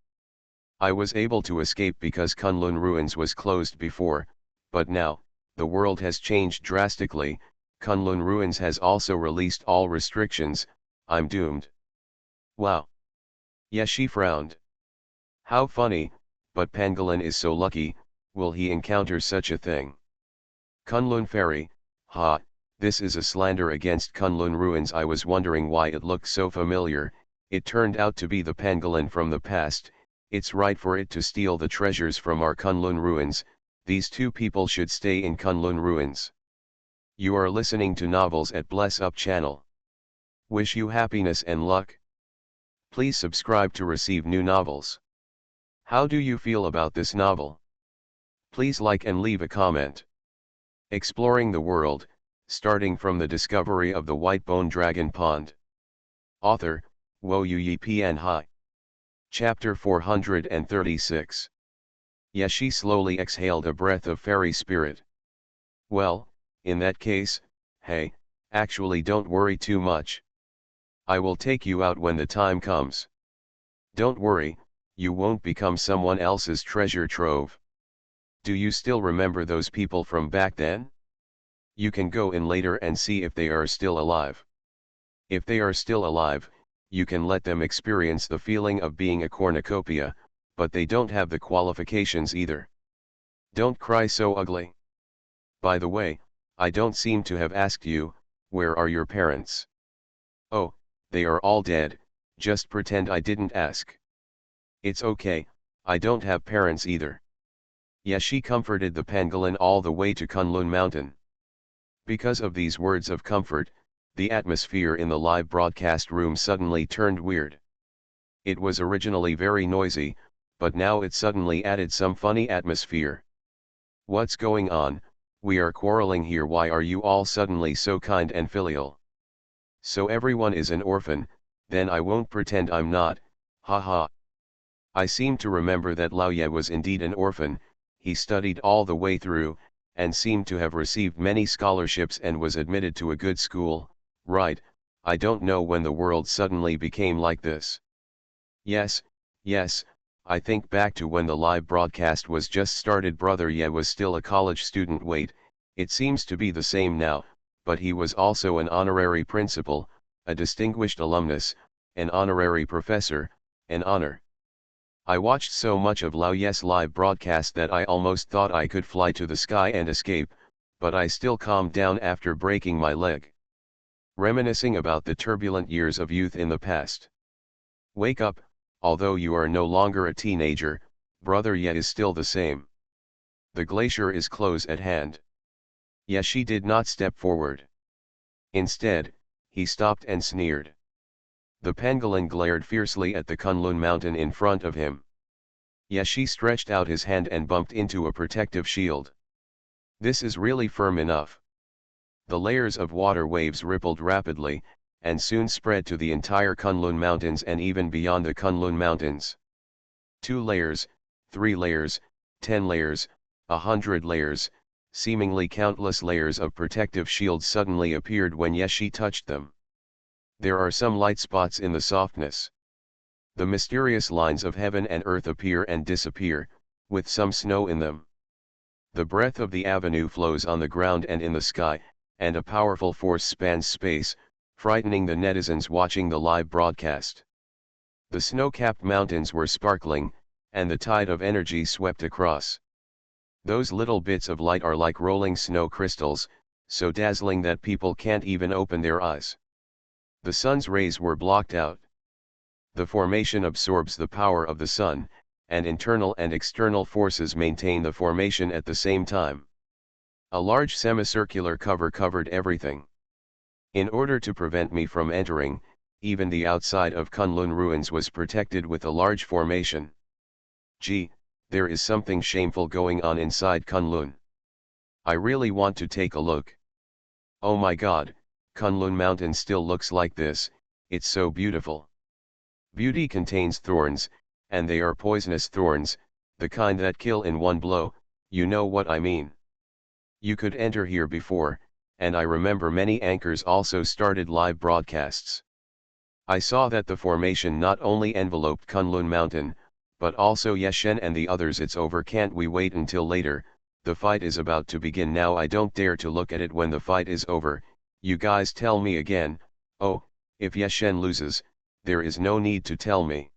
I was able to escape because Kunlun ruins was closed before, but now, the world has changed drastically, Kunlun ruins has also released all restrictions, I'm doomed. Wow. Yes, she frowned. How funny, but Pangolin is so lucky, will he encounter such a thing? Kunlun fairy, ha, this is a slander against Kunlun ruins. I was wondering why it looked so familiar, it turned out to be the Pangolin from the past, it's right for it to steal the treasures from our Kunlun ruins, these two people should stay in Kunlun ruins. You are listening to Novels at Bless Up channel. Wish you happiness and luck. Please subscribe to receive new novels. How do you feel about this novel? Please like and leave a comment. Exploring the world, starting from the discovery of the white bone dragon pond. Author, Xuanhuan Hai. Chapter 436. Yes, she slowly exhaled a breath of fairy spirit. Well, in that case, hey, actually don't worry too much. I will take you out when the time comes. Don't worry, you won't become someone else's treasure trove. Do you still remember those people from back then? You can go in later and see if they are still alive. If they are still alive, you can let them experience the feeling of being a cornucopia, but they don't have the qualifications either. Don't cry so ugly. By the way, I don't seem to have asked you, where are your parents? Oh, they are all dead, just pretend I didn't ask. It's okay, I don't have parents either. Yes, she comforted the pangolin all the way to Kunlun Mountain. Because of these words of comfort, the atmosphere in the live broadcast room suddenly turned weird. It was originally very noisy, but now it suddenly added some funny atmosphere. What's going on? We are quarreling here. Why are you all suddenly so kind and filial? So everyone is an orphan, then I won't pretend I'm not, haha. I seem to remember that Lao Ye was indeed an orphan, he studied all the way through, and seemed to have received many scholarships and was admitted to a good school, right? I don't know when the world suddenly became like this. Yes, I think back to when the live broadcast was just started. Brother Ye was still a college student. Wait, it seems to be the same now, but he was also an honorary principal, a distinguished alumnus, an honorary professor, an honor. I watched so much of Lao Ye's live broadcast that I almost thought I could fly to the sky and escape, but I still calmed down after breaking my leg. Reminiscing about the turbulent years of youth in the past. Wake up, although you are no longer a teenager, Brother Ye is still the same. The glacier is close at hand. Yes, she did not step forward. Instead, he stopped and sneered. The pangolin glared fiercely at the Kunlun mountain in front of him. Yes, she stretched out his hand and bumped into a protective shield. This is really firm enough. The layers of water waves rippled rapidly, and soon spread to the entire Kunlun Mountains and even beyond the Kunlun Mountains. 2 layers, 3 layers, 10 layers, 100 layers, seemingly countless layers of protective shields suddenly appeared when Yeshi touched them. There are some light spots in the softness. The mysterious lines of heaven and earth appear and disappear, with some snow in them. The breadth of the avenue flows on the ground and in the sky, and a powerful force spans space, frightening the netizens watching the live broadcast. The snow-capped mountains were sparkling, and the tide of energy swept across. Those little bits of light are like rolling snow crystals, so dazzling that people can't even open their eyes. The sun's rays were blocked out. The formation absorbs the power of the sun, and internal and external forces maintain the formation at the same time. A large semicircular cover covered everything. In order to prevent me from entering, even the outside of Kunlun ruins was protected with a large formation. Gee, there is something shameful going on inside Kunlun. I really want to take a look. Oh my god, Kunlun mountain still looks like this, it's so beautiful. Beauty contains thorns, and they are poisonous thorns, the kind that kill in one blow, you know what I mean. You could enter here before, and I remember many anchors also started live broadcasts. I saw that the formation not only enveloped Kunlun mountain, but also Yeshen and the others. It's over, can't we wait until later? The fight is about to begin now. I don't dare to look at it when the fight is over. You guys tell me again. Oh, if Yeshen loses, there is no need to tell me.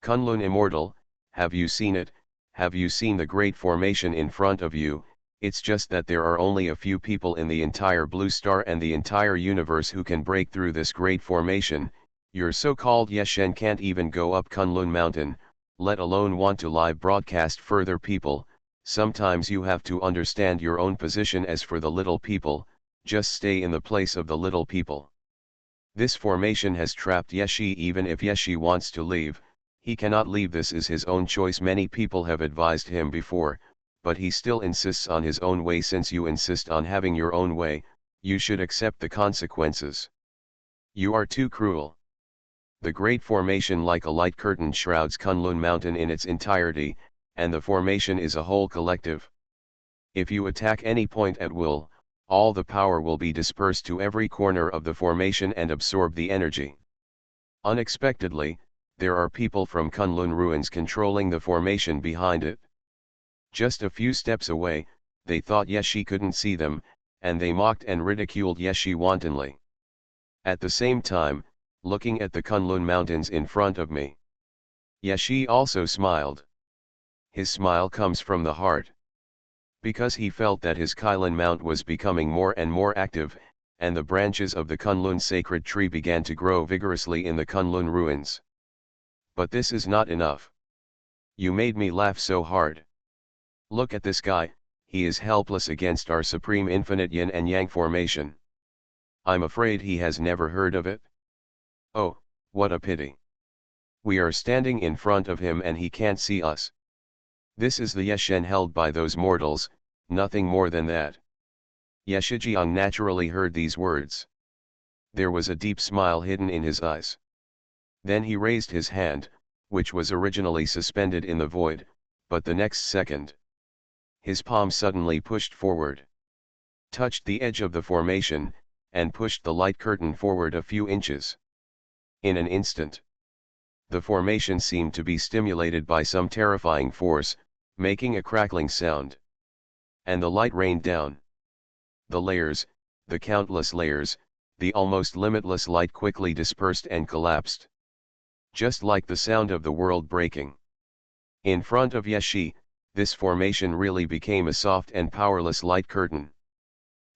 Kunlun Immortal, have you seen it? Have you seen the great formation in front of you? It's just that there are only a few people in the entire blue star and the entire universe who can break through this great formation. Your so-called Yeshen can't even go up Kunlun mountain, let alone want to live broadcast further. People, sometimes you have to understand your own position. As for the little people, just stay in the place of the little people. This formation has trapped Yeshi. Even if Yeshi wants to leave, he cannot leave. This is his own choice. Many people have advised him before, but he still insists on his own way. Since you insist on having your own way, you should accept the consequences. You are too cruel. The great formation like a light curtain shrouds Kunlun mountain in its entirety, and the formation is a whole collective. If you attack any point at will, all the power will be dispersed to every corner of the formation and absorb the energy. Unexpectedly, there are people from Kunlun ruins controlling the formation behind it. Just a few steps away, they thought Yeshi couldn't see them, and they mocked and ridiculed Yeshi wantonly. At the same time, looking at the Kunlun mountains in front of me, Yeshi also smiled. His smile comes from the heart. Because he felt that his Kylin Mount was becoming more and more active, and the branches of the Kunlun sacred tree began to grow vigorously in the Kunlun ruins. But this is not enough. You made me laugh so hard. Look at this guy, he is helpless against our supreme infinite yin and yang formation. I'm afraid he has never heard of it. Oh, what a pity. We are standing in front of him and he can't see us. This is the Yeshen held by those mortals, nothing more than that. Yeshijiang naturally heard these words. There was a deep smile hidden in his eyes. Then he raised his hand, which was originally suspended in the void, but the next second, his palm suddenly pushed forward, touched the edge of the formation, and pushed the light curtain forward a few inches. In an instant, the formation seemed to be stimulated by some terrifying force, making a crackling sound. And the light rained down. The layers, the countless layers, the almost limitless light quickly dispersed and collapsed. Just like the sound of the world breaking. In front of Yeshi, this formation really became a soft and powerless light curtain,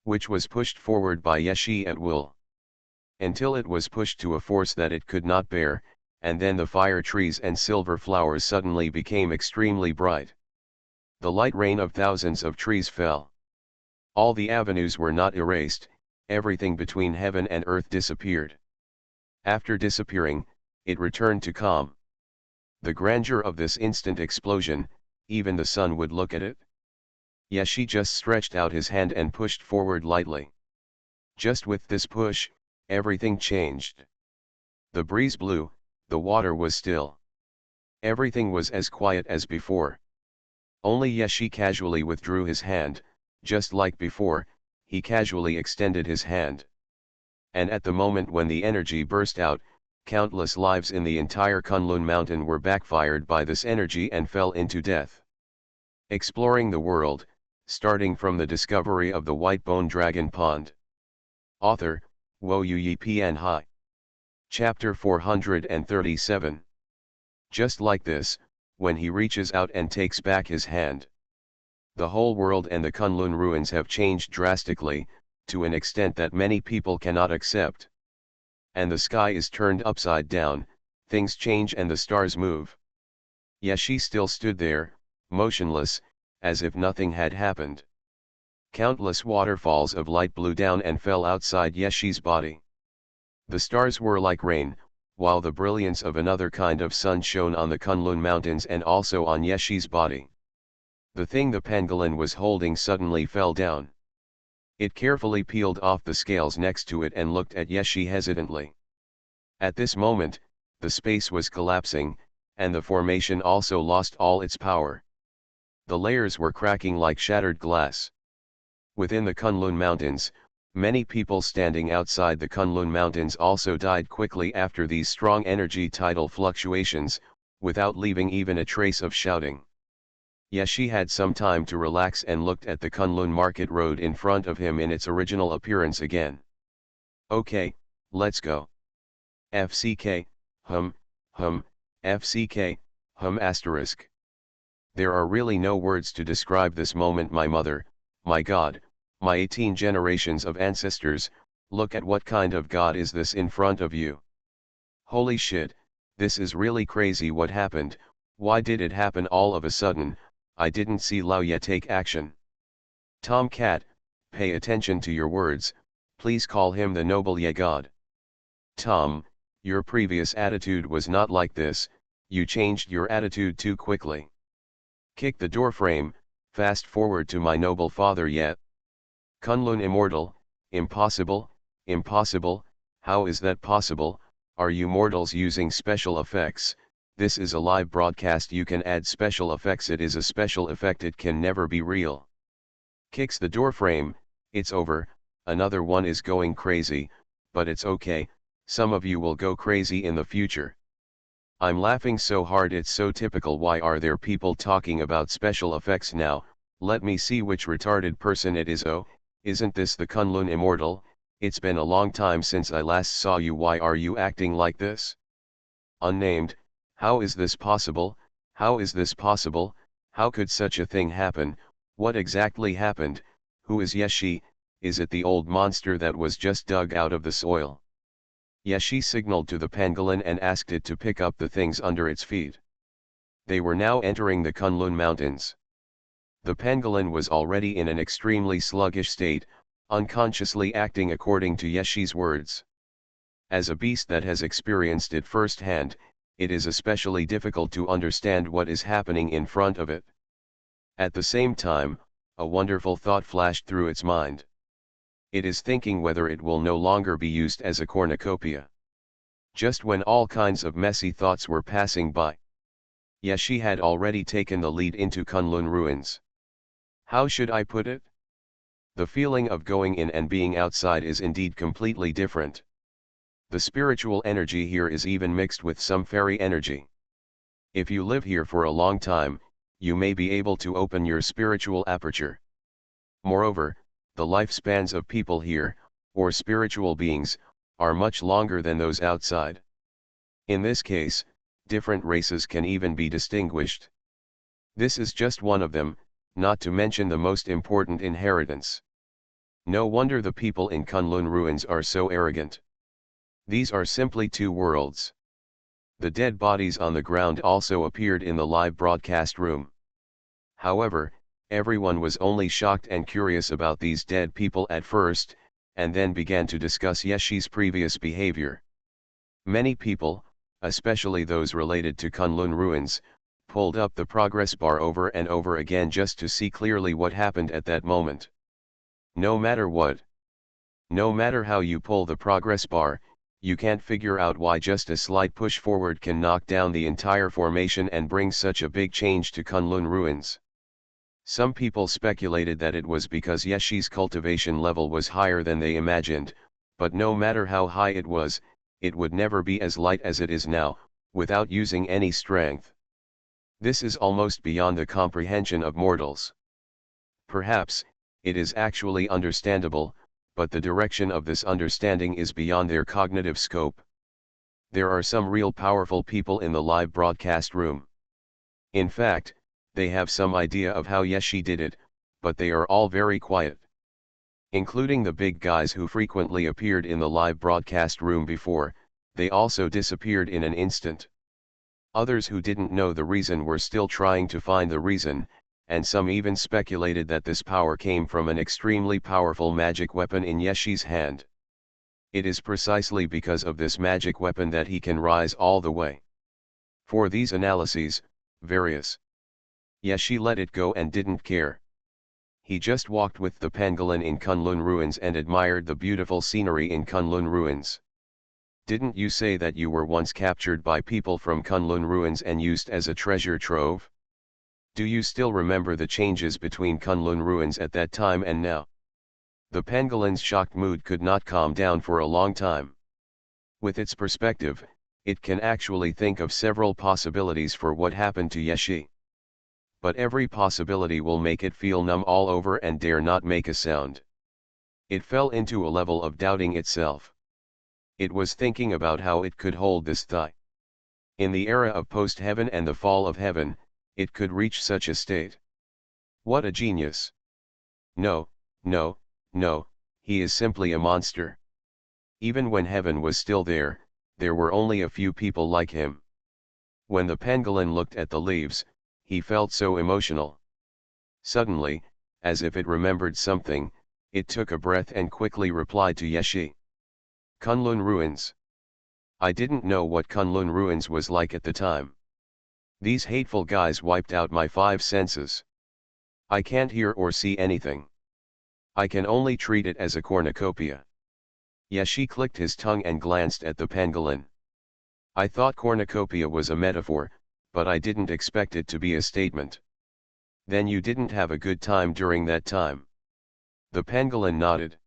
which was pushed forward by Yeshi at will, until it was pushed to a force that it could not bear, and then the fire trees and silver flowers suddenly became extremely bright. The light rain of thousands of trees fell. All the avenues were not erased, everything between heaven and earth disappeared. After disappearing, it returned to calm. The grandeur of this instant explosion, even the sun would look at it. Yeshi just stretched out his hand and pushed forward lightly. Just with this push, everything changed. The breeze blew, the water was still. Everything was as quiet as before. Only Yeshi casually withdrew his hand, just like before, he casually extended his hand. And at the moment when the energy burst out, countless lives in the entire Kunlun mountain were backfired by this energy and fell into death. Exploring the world, starting from the discovery of the white bone dragon pond. Author, Wo Yi Pian Hai. Chapter 437. Just like this, when he reaches out and takes back his hand, the whole world and the Kunlun ruins have changed drastically, to an extent that many people cannot accept. and the sky is turned upside down, things change and the stars move. Yeshi still stood there, motionless, as if nothing had happened. Countless waterfalls of light blew down and fell outside Yeshi's body. The stars were like rain, while the brilliance of another kind of sun shone on the Kunlun mountains and also on Yeshi's body. The thing the pangolin was holding suddenly fell down. It carefully peeled off the scales next to it and looked at Yeshi hesitantly. At this moment, the space was collapsing, and the formation also lost all its power. The layers were cracking like shattered glass. Within the Kunlun Mountains, many people standing outside the Kunlun Mountains also died quickly after these strong energy tidal fluctuations, without leaving even a trace of shouting. Yeshi had some time to relax and looked at the Kunlun market road in front of him in its original appearance again. Okay, let's go. FCK, FCK, asterisk. There are really no words to describe this moment. My mother, my God, my 18 generations of ancestors, look at what kind of God is this in front of you. Holy shit, this is really crazy. What happened? Why did it happen all of a sudden? I didn't see Lao Ye take action. Tomcat, pay attention to your words, please call him the noble Ye God. Tom, your previous attitude was not like this, you changed your attitude too quickly. Kick the door frame, fast forward to my noble father Ye. Kunlun immortal, impossible, impossible, how is that possible? Are you mortals using special effects? This is a live broadcast, you can add special effects, it is a special effect, it can never be real. Kicks the door frame, it's over, another one is going crazy, but it's okay, some of you will go crazy in the future. I'm laughing so hard, it's so typical. Why are there people talking about special effects now? Let me see which retarded person it is. Oh, isn't this the Kunlun immortal? It's been a long time since I last saw you. Why are you acting like this? Unnamed, how is this possible? How is this possible? How could such a thing happen? What exactly happened? Who is Yeshi? Is it the old monster that was just dug out of the soil? Yeshi signaled to the pangolin and asked it to pick up the things under its feet. They were now entering the Kunlun Mountains. The pangolin was already in an extremely sluggish state, unconsciously acting according to Yeshi's words. As a beast that has experienced it firsthand, it is especially difficult to understand what is happening in front of it. At the same time, a wonderful thought flashed through its mind. It is thinking whether it will no longer be used as a cornucopia. Just when all kinds of messy thoughts were passing by, Yeshi had already taken the lead into Kunlun ruins. How should I put it? The feeling of going in and being outside is indeed completely different. The spiritual energy here is even mixed with some fairy energy. If you live here for a long time, you may be able to open your spiritual aperture. Moreover, the lifespans of people here, or spiritual beings, are much longer than those outside. In this case, different races can even be distinguished. This is just one of them, not to mention the most important inheritance. No wonder the people in Kunlun ruins are so arrogant. These are simply two worlds. The dead bodies on the ground also appeared in the live broadcast room. However, everyone was only shocked and curious about these dead people at first, and then began to discuss Yeshi's previous behavior. Many people, especially those related to Kunlun ruins, pulled up the progress bar over and over again just to see clearly what happened at that moment. No matter what, no matter how you pull the progress bar, you can't figure out why just a slight push forward can knock down the entire formation and bring such a big change to Kunlun ruins. Some people speculated that it was because Yeshi's cultivation level was higher than they imagined, but no matter how high it was, it would never be as light as it is now, without using any strength. This is almost beyond the comprehension of mortals. Perhaps, it is actually understandable, but the direction of this understanding is beyond their cognitive scope. There are some real powerful people in the live broadcast room. In fact, they have some idea of how Yeshi did it, but they are all very quiet. Including the big guys who frequently appeared in the live broadcast room before, they also disappeared in an instant. Others who didn't know the reason were still trying to find the reason, and some even speculated that this power came from an extremely powerful magic weapon in Yeshi's hand. It is precisely because of this magic weapon that he can rise all the way. For these analyses, various. Yeshi let it go and didn't care. He just walked with the pangolin in Kunlun ruins and admired the beautiful scenery in Kunlun ruins. Didn't you say that you were once captured by people from Kunlun ruins and used as a treasure trove? Do you still remember the changes between Kunlun ruins at that time and now? The pangolin's shocked mood could not calm down for a long time. With its perspective, it can actually think of several possibilities for what happened to Yeshi. But every possibility will make it feel numb all over and dare not make a sound. It fell into a level of doubting itself. It was thinking about how it could hold this thigh. In the era of post-heaven and the fall of heaven, it could reach such a state. What a genius! No, no, no, he is simply a monster. Even when heaven was still there were only a few people like him. When the pangolin looked at the leaves, he felt so emotional. Suddenly, as if it remembered something, it took a breath and quickly replied to Yeshi. Kunlun ruins. I didn't know what Kunlun ruins was like at the time. These hateful guys wiped out my 5 senses. I can't hear or see anything. I can only treat it as a cornucopia. Yeshi clicked his tongue and glanced at the pangolin. I thought cornucopia was a metaphor, but I didn't expect it to be a statement. Then you didn't have a good time during that time? The pangolin nodded.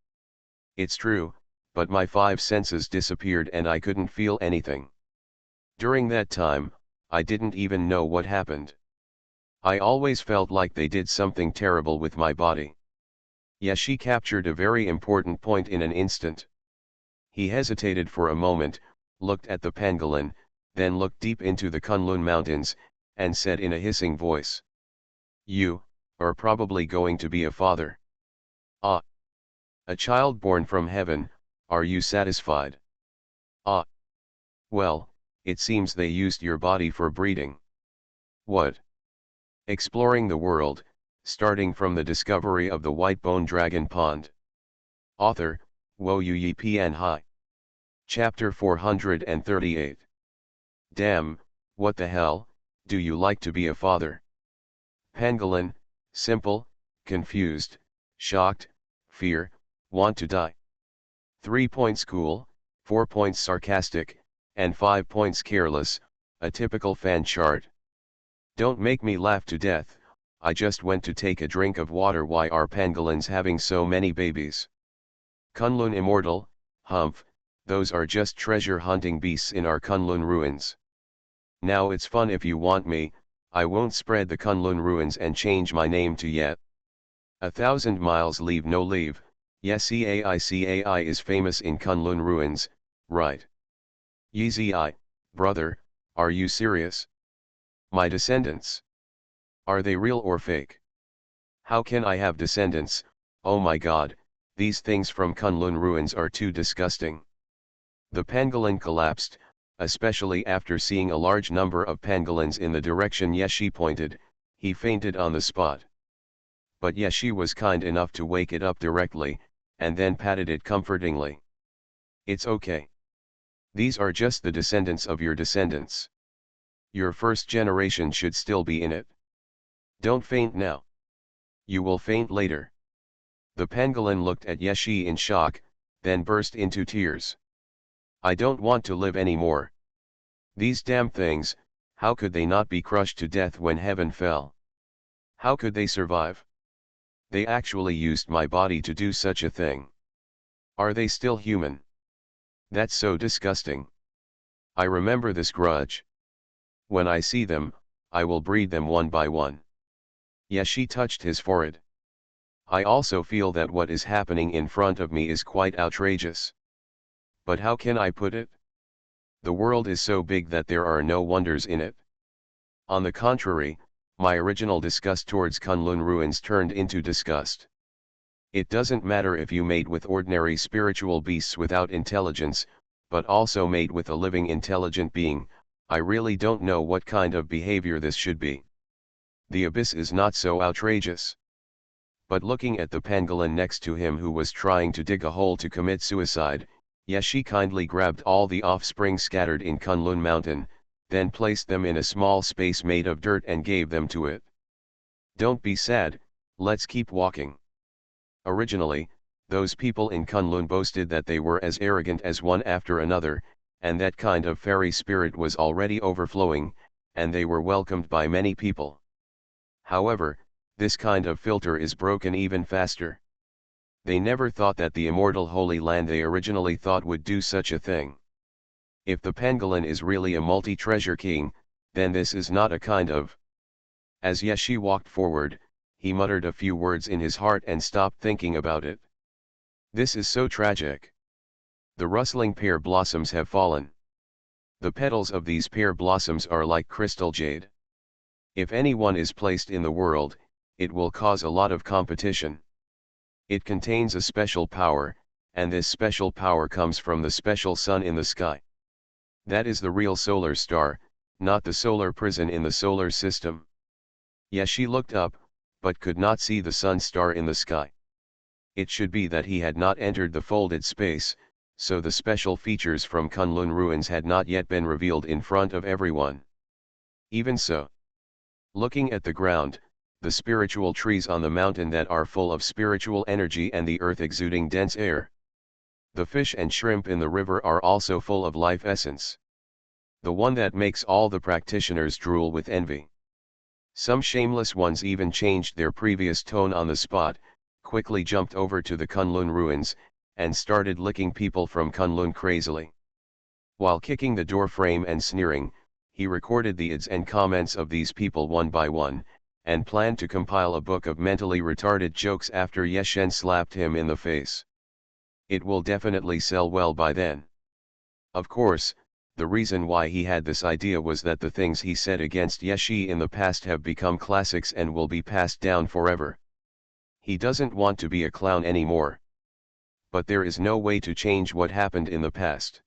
It's true, but my 5 senses disappeared and I couldn't feel anything. During that time, I didn't even know what happened. I always felt like they did something terrible with my body. Yeshi captured a very important point in an instant. He hesitated for a moment, looked at the pangolin, then looked deep into the Kunlun mountains, and said in a hissing voice. You are probably going to be a father. Ah! A child born from heaven, are you satisfied? Ah! Well, it seems they used your body for breeding. What? Exploring the world, starting from the discovery of the white-bone dragon pond. Author, Xuanhuan Pian Hai. Chapter 438. Damn, what the hell, do you like to be a father? Pangolin, simple, confused, shocked, fear, want to die. 3 points cool, 4 points sarcastic, and 5 points careless, a typical fan chart. Don't make me laugh to death, I just went to take a drink of water. Why are pangolins having so many babies? Kunlun immortal, humph, those are just treasure hunting beasts in our Kunlun ruins. Now it's fun if you want me, I won't spread the Kunlun ruins and change my name to Yet. 1,000 miles leave no leave, yes CAI is famous in Kunlun ruins, right? Yeezy, brother, are you serious? My descendants. Are they real or fake? How can I have descendants? Oh my god, these things from Kunlun ruins are too disgusting. The pangolin collapsed, especially after seeing a large number of pangolins in the direction Yeshi pointed. He fainted on the spot. But Yeshi was kind enough to wake it up directly, and then patted it comfortingly. It's okay. These are just the descendants of your descendants. Your first generation should still be in it. Don't faint now. You will faint later. The pangolin looked at Yeshi in shock, then burst into tears. I don't want to live anymore. These damn things, how could they not be crushed to death when heaven fell? How could they survive? They actually used my body to do such a thing. Are they still human? That's so disgusting. I remember this grudge. When I see them, I will breed them one by one. Yeshi touched his forehead. I also feel that what is happening in front of me is quite outrageous. But how can I put it? The world is so big that there are no wonders in it. On the contrary, my original disgust towards Kunlun ruins turned into disgust. It doesn't matter if you mate with ordinary spiritual beasts without intelligence, but also mate with a living intelligent being. I really don't know what kind of behavior this should be. The abyss is not so outrageous. But looking at the pangolin next to him who was trying to dig a hole to commit suicide, Yeshi kindly grabbed all the offspring scattered in Kunlun Mountain, then placed them in a small space made of dirt and gave them to it. Don't be sad, let's keep walking. Originally, those people in Kunlun boasted that they were as arrogant as one after another, and that kind of fairy spirit was already overflowing, and they were welcomed by many people. However, this kind of filter is broken even faster. They never thought that the immortal Holy Land they originally thought would do such a thing. If the pangolin is really a multi-treasure king, then this is not a kind of. As Yeshi walked forward, he muttered a few words in his heart and stopped thinking about it. This is so tragic. The rustling pear blossoms have fallen. The petals of these pear blossoms are like crystal jade. If anyone is placed in the world, it will cause a lot of competition. It contains a special power, and this special power comes from the special sun in the sky. That is the real solar star, not the solar prison in the solar system. Yeshi looked up, but could not see the sun star in the sky. It should be that he had not entered the folded space, so the special features from Kunlun ruins had not yet been revealed in front of everyone. Even so, looking at the ground, the spiritual trees on the mountain that are full of spiritual energy and the earth exuding dense air. The fish and shrimp in the river are also full of life essence. The one that makes all the practitioners drool with envy. Some shameless ones even changed their previous tone on the spot, quickly jumped over to the Kunlun ruins, and started licking people from Kunlun crazily. While kicking the door frame and sneering, he recorded the ids and comments of these people one by one, and planned to compile a book of mentally retarded jokes after Yeshen slapped him in the face. It will definitely sell well by then. Of course, the reason why he had this idea was that the things he said against Yeshi in the past have become classics and will be passed down forever. He doesn't want to be a clown anymore. But there is no way to change what happened in the past.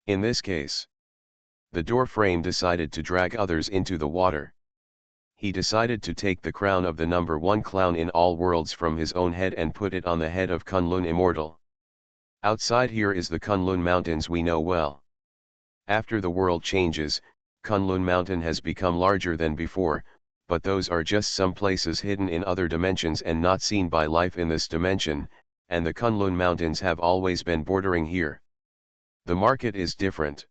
In this case, the door frame decided to drag others into the water. He decided to take the crown of the number one clown in all worlds from his own head and put it on the head of Kunlun Immortal. Outside here is the Kunlun Mountains we know well. After the world changes, Kunlun Mountain has become larger than before, but those are just some places hidden in other dimensions and not seen by life in this dimension, and the Kunlun Mountains have always been bordering here. The market is different.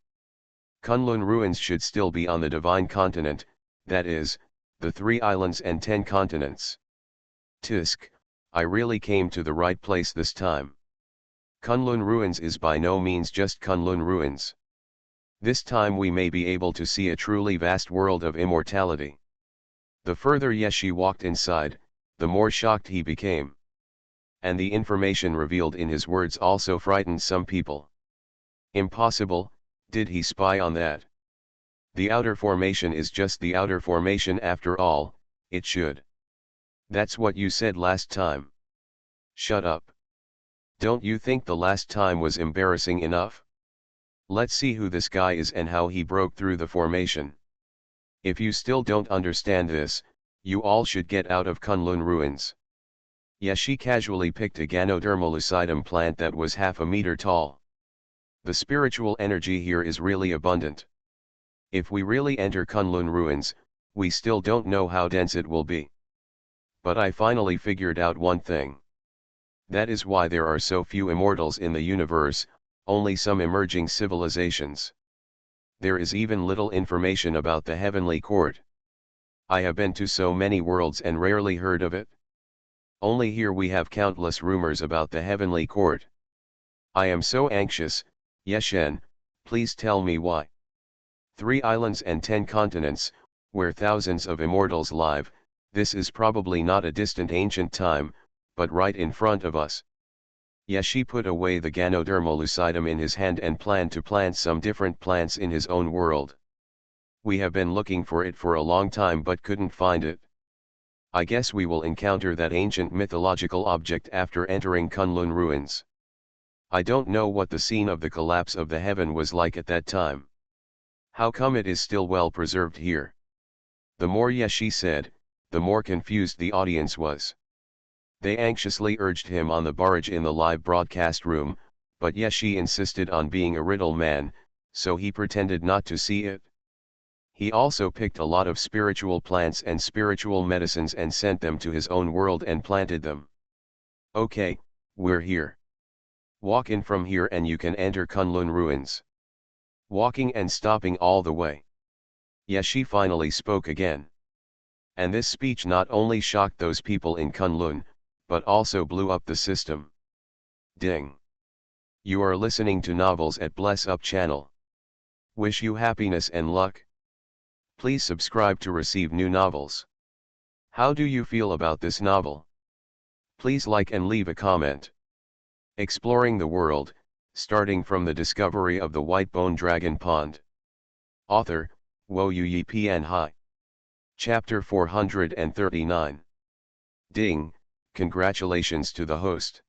Kunlun ruins should still be on the divine continent, that is, the 3 islands and 10 continents. Tisk, I really came to the right place this time. Kunlun ruins is by no means just Kunlun ruins. This time we may be able to see a truly vast world of immortality. The further Yeshi walked inside, the more shocked he became. And the information revealed in his words also frightened some people. Impossible, did he spy on that? The outer formation is just the outer formation after all, it should. That's what you said last time. Shut up. Don't you think the last time was embarrassing enough? Let's see who this guy is and how he broke through the formation. If you still don't understand this, you all should get out of Kunlun ruins. Yeshi casually picked a Ganoderma lucidum plant that was half a meter tall. The spiritual energy here is really abundant. If we really enter Kunlun ruins, we still don't know how dense it will be. But I finally figured out one thing. That is why there are so few immortals in the universe, only some emerging civilizations. There is even little information about the heavenly court. I have been to so many worlds and rarely heard of it. Only here we have countless rumors about the heavenly court. I am so anxious, Yeshen, please tell me why. 3 islands and 10 continents, where thousands of immortals live, this is probably not a distant ancient time, but right in front of us. Yeshi put away the Ganoderma lucidum in his hand and planned to plant some different plants in his own world. We have been looking for it for a long time but couldn't find it. I guess we will encounter that ancient mythological object after entering Kunlun ruins. I don't know what the scene of the collapse of the heaven was like at that time. How come it is still well preserved here? The more Yeshi said, the more confused the audience was. They anxiously urged him on the barrage in the live broadcast room, but Yeshi insisted on being a riddle man, so he pretended not to see it. He also picked a lot of spiritual plants and spiritual medicines and sent them to his own world and planted them. Okay, we're here. Walk in from here and you can enter Kunlun ruins. Walking and stopping all the way. Yeshi finally spoke again. And this speech not only shocked those people in Kunlun, but also blew up the system. Ding. You are listening to novels at Bless Up channel. Wish you happiness and luck. Please subscribe to receive new novels. How do you feel about this novel? Please like and leave a comment. Exploring the world, starting from the discovery of the white bone dragon pond. Author, Xuanhuan Pian Hai. Chapter 439. Ding, congratulations to the host.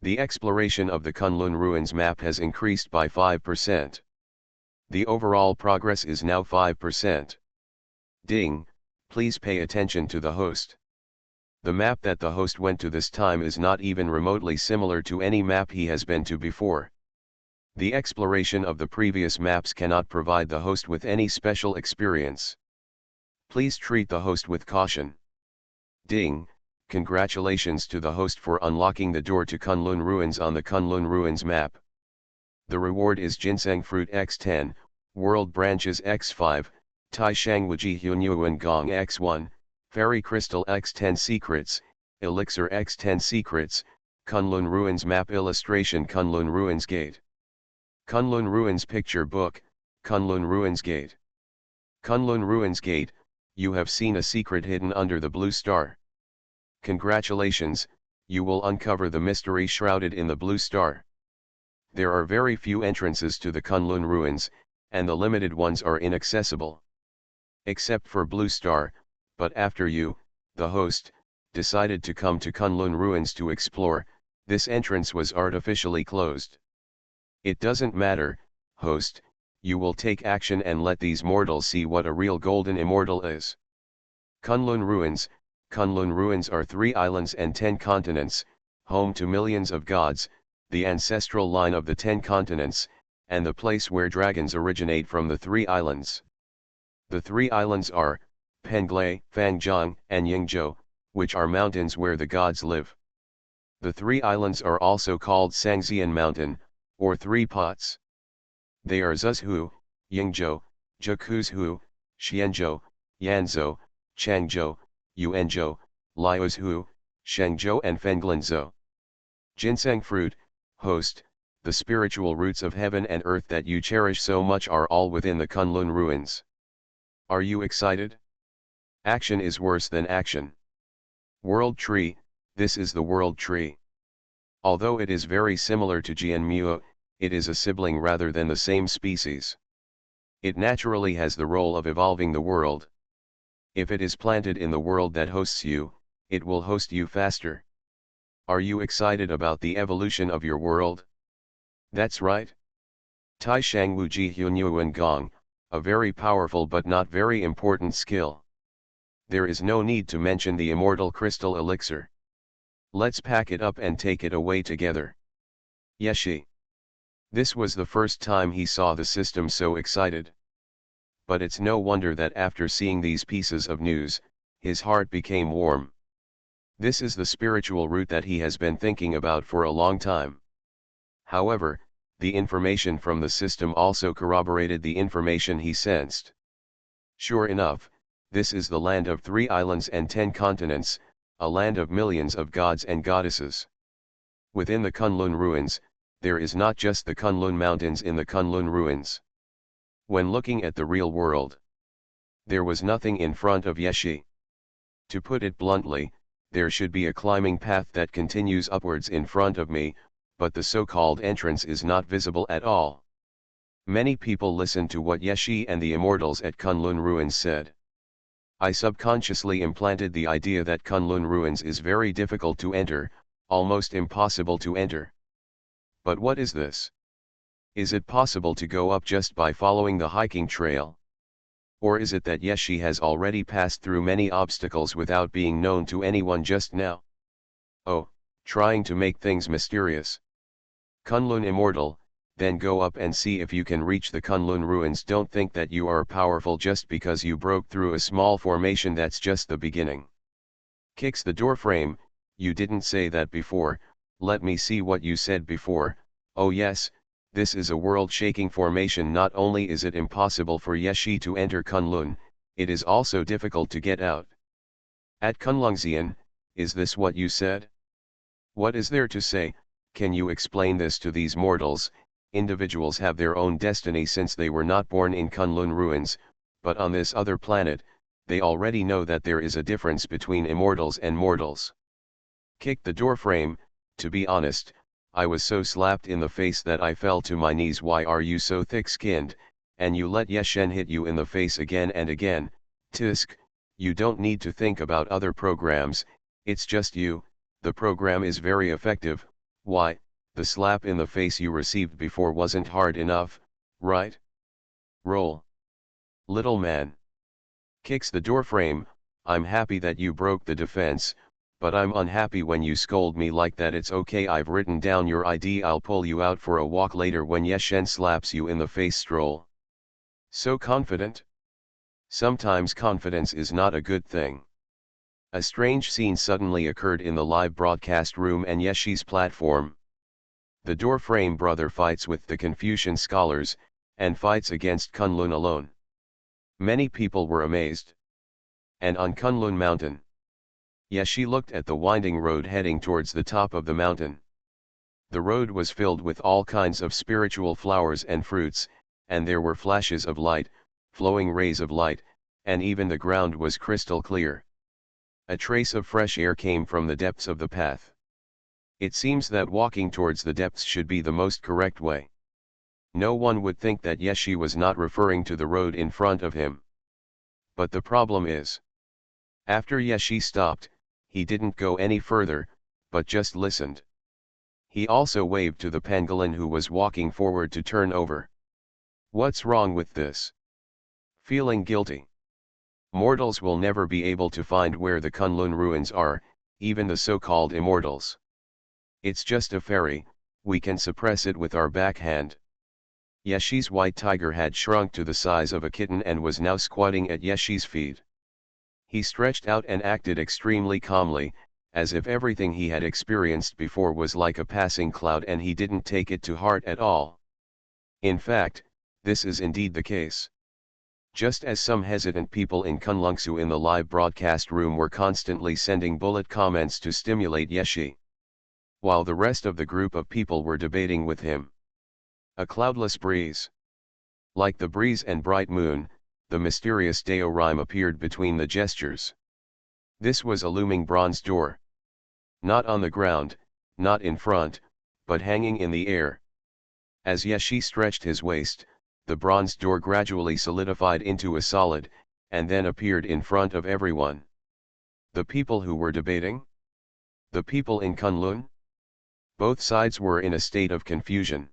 The exploration of the Kunlun ruins map has increased by 5%. The overall progress is now 5%. Ding, please pay attention to the host. The map that the host went to this time is not even remotely similar to any map he has been to before. The exploration of the previous maps cannot provide the host with any special experience. Please treat the host with caution. Ding, congratulations to the host for unlocking the door to Kunlun ruins on the Kunlun ruins map. The reward is Ginseng Fruit X10, World Branches X5, Tai Shangwuji Xuanhuan Gong X1, Fairy Crystal X10 Secrets, Elixir X10 Secrets, Kunlun Ruins Map Illustration Kunlun Ruins Gate. Kunlun Ruins Picture Book, Kunlun Ruins Gate. Kunlun Ruins Gate, you have seen a secret hidden under the blue star. Congratulations, you will uncover the mystery shrouded in the blue star. There are very few entrances to the Kunlun ruins, and the limited ones are inaccessible. Except for Blue Star, but after you, the host, decided to come to Kunlun ruins to explore, this entrance was artificially closed. It doesn't matter, host, you will take action and let these mortals see what a real golden immortal is. Kunlun ruins are 3 islands and 10 continents, home to millions of gods, the ancestral line of the 10 continents, and the place where dragons originate from the 3 islands. The 3 islands are, Penglai, Fangjiang, and Yingzhou, which are mountains where the gods live. The 3 islands are also called Sangxian Mountain, or 3 pots. They are Zhuzhou, Yingzhou, Zhekuzhou, Xianzhou, Yanzhou, Changzhou, Yuanzhou, Liuzhou, Shengzhou and Fenglinzhou. Ginseng fruit, host, the spiritual roots of heaven and earth that you cherish so much are all within the Kunlun ruins. Are you excited? Action is worse than action. World Tree, this is the World Tree. Although it is very similar to Jianmuo, it is a sibling rather than the same species. It naturally has the role of evolving the world. If it is planted in the world that hosts you, it will host you faster. Are you excited about the evolution of your world? That's right. Tai Shangwuji Xuanhuan Gong, a very powerful but not very important skill. There is no need to mention the immortal crystal elixir. Let's pack it up and take it away together. Yeshi. This was the first time he saw the system so excited. But it's no wonder that after seeing these pieces of news, his heart became warm. This is the spiritual route that he has been thinking about for a long time. However, the information from the system also corroborated the information he sensed. Sure enough, this is the land of 3 islands and 10 continents, a land of millions of gods and goddesses. Within the Kunlun ruins, there is not just the Kunlun mountains in the Kunlun ruins. When looking at the real world, there was nothing in front of Yeshi. To put it bluntly, there should be a climbing path that continues upwards in front of me, but the so-called entrance is not visible at all. Many people listened to what Yeshi and the immortals at Kunlun ruins said. I subconsciously implanted the idea that Kunlun ruins is very difficult to enter, almost impossible to enter. But what is this? Is it possible to go up just by following the hiking trail? Or is it that Yeshi has already passed through many obstacles without being known to anyone just now? Oh, trying to make things mysterious. Kunlun immortal, then go up and see if you can reach the Kunlun ruins. Don't think that you are powerful just because you broke through a small formation. That's just the beginning. Kicks the door frame. You didn't say that before. Let me see what you said before. Oh yes, this is a world-shaking formation. Not only is it impossible for Yeshi to enter Kunlun, it is also difficult to get out. At Kunlungxian, is this what you said? What is there to say? Can you explain this to these mortals? Individuals have their own destiny since they were not born in Kunlun ruins, but on this other planet, they already know that there is a difference between immortals and mortals. Kicked the door frame. To be honest, I was so slapped in the face that I fell to my knees. Why are you so thick-skinned, and you let Yeshen hit you in the face again and again? Tisk, you don't need to think about other programs, it's just you. The program is very effective. Why, the slap in the face you received before wasn't hard enough, right? Roll. Little man. Kicks the door frame. I'm happy that you broke the defense, but I'm unhappy when you scold me like that. It's okay, I've written down your ID. I'll pull you out for a walk later when Yeshen slaps you in the face. Stroll. So confident? Sometimes confidence is not a good thing. A strange scene suddenly occurred in the live broadcast room and Yeshi's platform. The door frame brother fights with the Confucian scholars, and fights against Kunlun alone. Many people were amazed. And on Kunlun mountain, Yeshi looked at the winding road heading towards the top of the mountain. The road was filled with all kinds of spiritual flowers and fruits, and there were flashes of light, flowing rays of light, and even the ground was crystal clear. A trace of fresh air came from the depths of the path. It seems that walking towards the depths should be the most correct way. No one would think that Yeshi was not referring to the road in front of him. But the problem is, after Yeshi stopped, he didn't go any further, but just listened. He also waved to the pangolin who was walking forward to turn over. What's wrong with this? Feeling guilty. Mortals will never be able to find where the Kunlun ruins are, even the so-called immortals. It's just a fairy, we can suppress it with our backhand. Yeshi's white tiger had shrunk to the size of a kitten and was now squatting at Yeshi's feet. He stretched out and acted extremely calmly, as if everything he had experienced before was like a passing cloud and he didn't take it to heart at all. In fact, this is indeed the case. Just as some hesitant people in Kunlungsu in the live broadcast room were constantly sending bullet comments to stimulate Yeshi, while the rest of the group of people were debating with him. A cloudless breeze. Like the breeze and bright moon, the mysterious Deo rhyme appeared between the gestures. This was a looming bronze door. Not on the ground, not in front, but hanging in the air. As Yeshi stretched his waist, the bronze door gradually solidified into a solid, and then appeared in front of everyone. The people who were debating? The people in Kunlun? Both sides were in a state of confusion.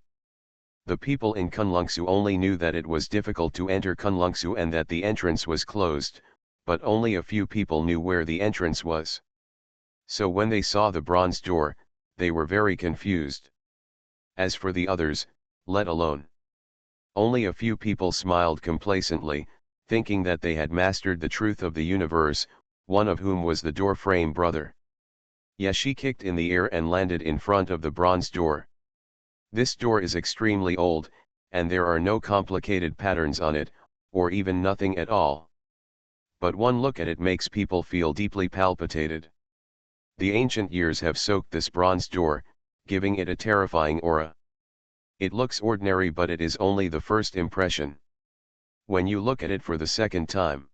The people in Kunlungsu only knew that it was difficult to enter Kunlungsu and that the entrance was closed, but only a few people knew where the entrance was. So when they saw the bronze door, they were very confused. As for the others, let alone. Only a few people smiled complacently, thinking that they had mastered the truth of the universe, one of whom was the door frame brother. Yeshi kicked in the air and landed in front of the bronze door. This door is extremely old, and there are no complicated patterns on it, or even nothing at all. But one look at it makes people feel deeply palpitated. The ancient years have soaked this bronze door, giving it a terrifying aura. It looks ordinary, but it is only the first impression. When you look at it for the second time,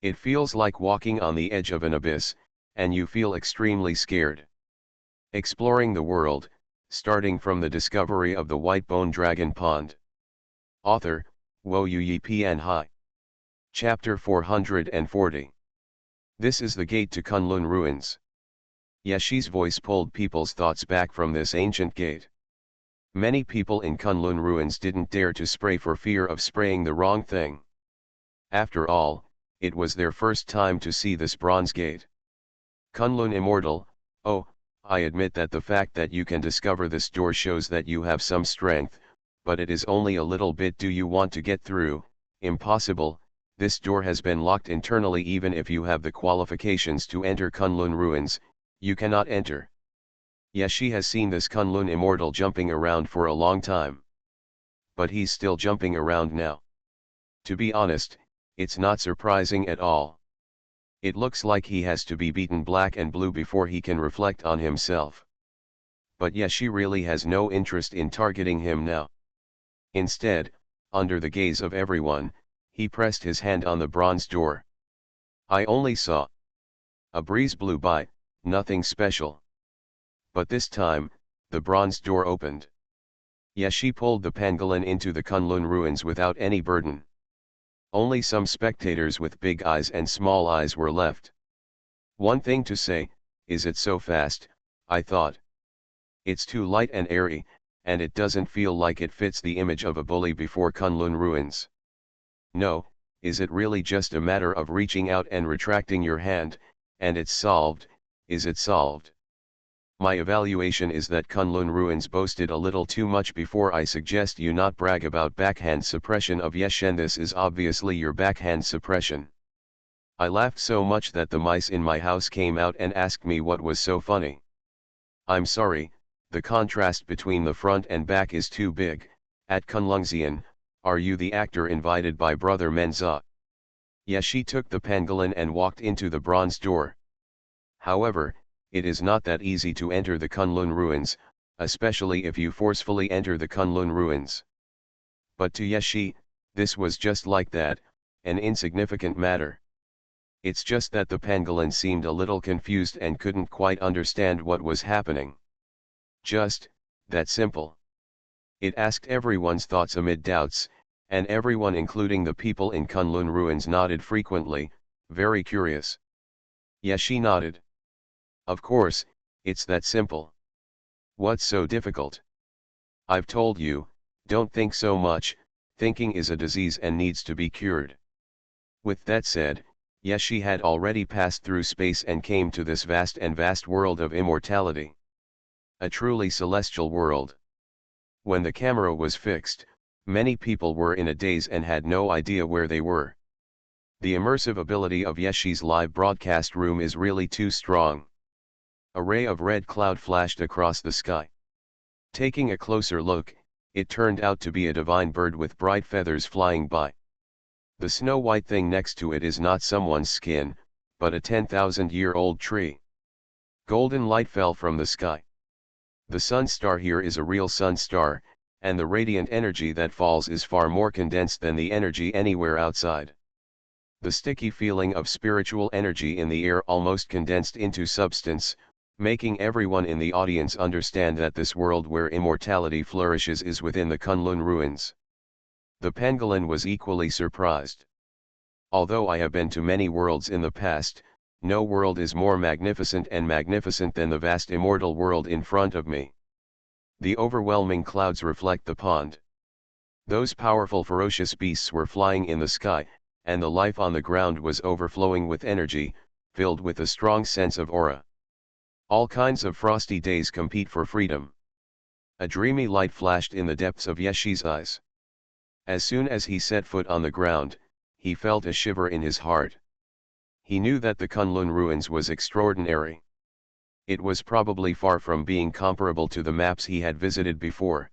it feels like walking on the edge of an abyss, and you feel extremely scared. Exploring the world, starting from the discovery of the white bone dragon pond. Author, Wo Yu Yi Pian Hai. Chapter 440. This is the gate to Kunlun ruins. Yeshi's voice pulled people's thoughts back from this ancient gate. Many people in Kunlun ruins didn't dare to spray for fear of spraying the wrong thing. After all, it was their first time to see this bronze gate. Kunlun immortal. Oh, I admit that the fact that you can discover this door shows that you have some strength, but it is only a little bit. Do you want to get through? Impossible. This door has been locked internally. Even if you have the qualifications to enter Kunlun ruins, you cannot enter. Yeshi has seen this Kunlun immortal jumping around for a long time. But he's still jumping around now. To be honest, it's not surprising at all. It looks like he has to be beaten black and blue before he can reflect on himself. But Yeshi really has no interest in targeting him now. Instead, under the gaze of everyone, he pressed his hand on the bronze door. I only saw. A breeze blew by, nothing special. But this time, the bronze door opened. Yeshi pulled the pangolin into the Kunlun ruins without any burden. Only some spectators with big eyes and small eyes were left. One thing to say, is it so fast, I thought. It's too light and airy, and it doesn't feel like it fits the image of a bully before Kunlun ruins. No, is it really just a matter of reaching out and retracting your hand, and it's solved? Is it solved? My evaluation is that Kunlun ruins boasted a little too much before. I suggest you not brag about backhand suppression of Yeshen. This is obviously your backhand suppression. I laughed so much that the mice in my house came out and asked me what was so funny. I'm sorry, the contrast between the front and back is too big. At Kunlungzian, are you the actor invited by Brother Menza? Yeshi took the pangolin and walked into the bronze door. However, it is not that easy to enter the Kunlun ruins, especially if you forcefully enter the Kunlun ruins. But to Yeshi, this was just like that, an insignificant matter. It's just that the pangolin seemed a little confused and couldn't quite understand what was happening. Just, that simple. It asked everyone's thoughts amid doubts, and everyone including the people in Kunlun ruins nodded frequently, very curious. Yeshi nodded. Of course, it's that simple. What's so difficult? I've told you, don't think so much, thinking is a disease and needs to be cured. With that said, Yeshi had already passed through space and came to this vast world of immortality. A truly celestial world. When the camera was fixed, many people were in a daze and had no idea where they were. The immersive ability of Yeshi's live broadcast room is really too strong. A ray of red cloud flashed across the sky. Taking a closer look, it turned out to be a divine bird with bright feathers flying by. The snow-white thing next to it is not someone's skin, but a 10,000-year-old tree. Golden light fell from the sky. The sun star here is a real sun star, and the radiant energy that falls is far more condensed than the energy anywhere outside. The sticky feeling of spiritual energy in the air almost condensed into substance, making everyone in the audience understand that this world where immortality flourishes is within the Kunlun ruins. The pangolin was equally surprised. Although I have been to many worlds in the past, no world is more magnificent than the vast immortal world in front of me. The overwhelming clouds reflect the pond. Those powerful ferocious beasts were flying in the sky, and the life on the ground was overflowing with energy, filled with a strong sense of aura. All kinds of frosty days compete for freedom. A dreamy light flashed in the depths of Yeshi's eyes. As soon as he set foot on the ground, he felt a shiver in his heart. He knew that the Kunlun ruins was extraordinary. It was probably far from being comparable to the maps he had visited before.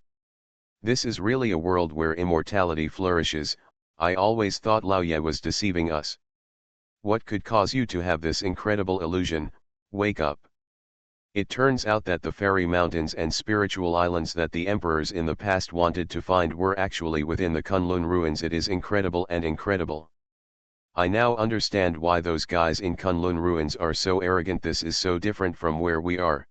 This is really a world where immortality flourishes. I always thought Lao Ye was deceiving us. What could cause you to have this incredible illusion? Wake up. It turns out that the fairy mountains and spiritual islands that the emperors in the past wanted to find were actually within the Kunlun ruins. It is incredible and incredible. I now understand why those guys in Kunlun ruins are so arrogant. This is so different from where we are.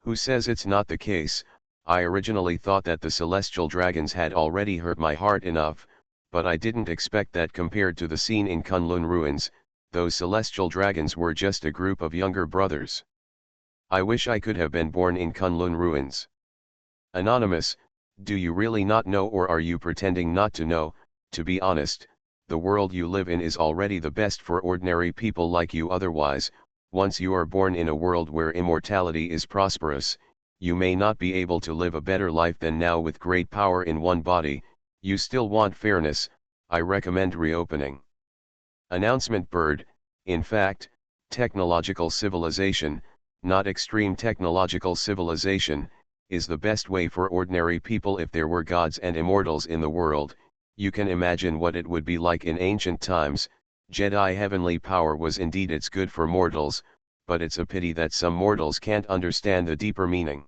Who says it's not the case? I originally thought that the celestial dragons had already hurt my heart enough, but I didn't expect that compared to the scene in Kunlun ruins, those celestial dragons were just a group of younger brothers. I wish I could have been born in Kunlun ruins. Anonymous, do you really not know, or are you pretending not to know? To be honest, the world you live in is already the best for ordinary people like you. Otherwise, once you are born in a world where immortality is prosperous, you may not be able to live a better life than now with great power in one body. You still want fairness. I recommend reopening. Announcement bird. In fact, technological civilization, not extreme technological civilization, is the best way for ordinary people. If there were gods and immortals in the world, you can imagine what it would be like in ancient times. Jedi heavenly power was indeed it's good for mortals, but it's a pity that some mortals can't understand the deeper meaning.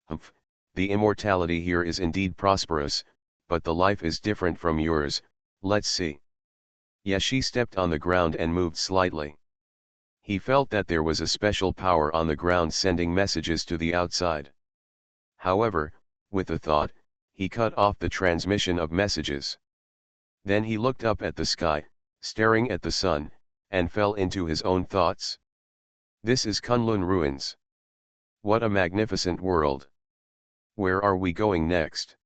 Humph, the immortality here is indeed prosperous, but the life is different from yours. Let's see. Yeshi stepped on the ground and moved slightly. He felt that there was a special power on the ground sending messages to the outside. However, with the thought, he cut off the transmission of messages. Then he looked up at the sky, staring at the sun, and fell into his own thoughts. This is Kunlun ruins. What a magnificent world. Where are we going next?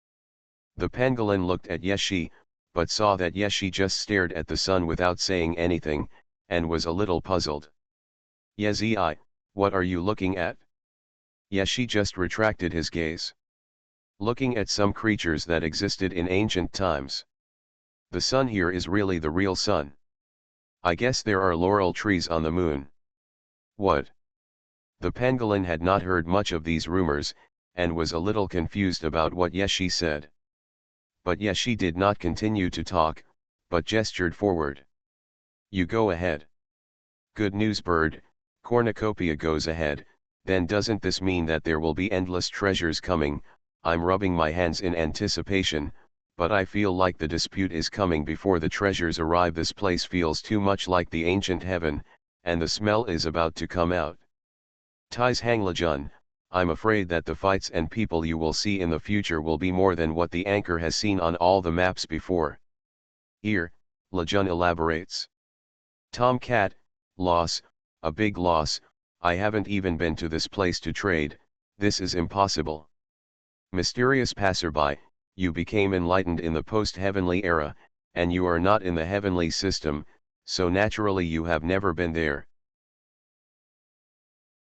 The pangolin looked at Yeshi, but saw that Yeshi just stared at the sun without saying anything, and was a little puzzled. Yezi, what are you looking at? Yeshi just retracted his gaze. Looking at some creatures that existed in ancient times. The sun here is really the real sun. I guess there are laurel trees on the moon. What? The pangolin had not heard much of these rumors, and was a little confused about what Yeshi said. But Yeshi did not continue to talk, but gestured forward. You go ahead. Good news bird, cornucopia goes ahead. Then doesn't this mean that there will be endless treasures coming? I'm rubbing my hands in anticipation, but I feel like the dispute is coming before the treasures arrive. This place feels too much like the ancient heaven, and the smell is about to come out. Tais Hang Lejun, I'm afraid that the fights and people you will see in the future will be more than what the anchor has seen on all the maps before. Here, Lejun elaborates. Tomcat, loss, a big loss. I haven't even been to this place to trade. This is impossible. Mysterious passerby, you became enlightened in the post-heavenly era, and you are not in the heavenly system, so naturally you have never been there.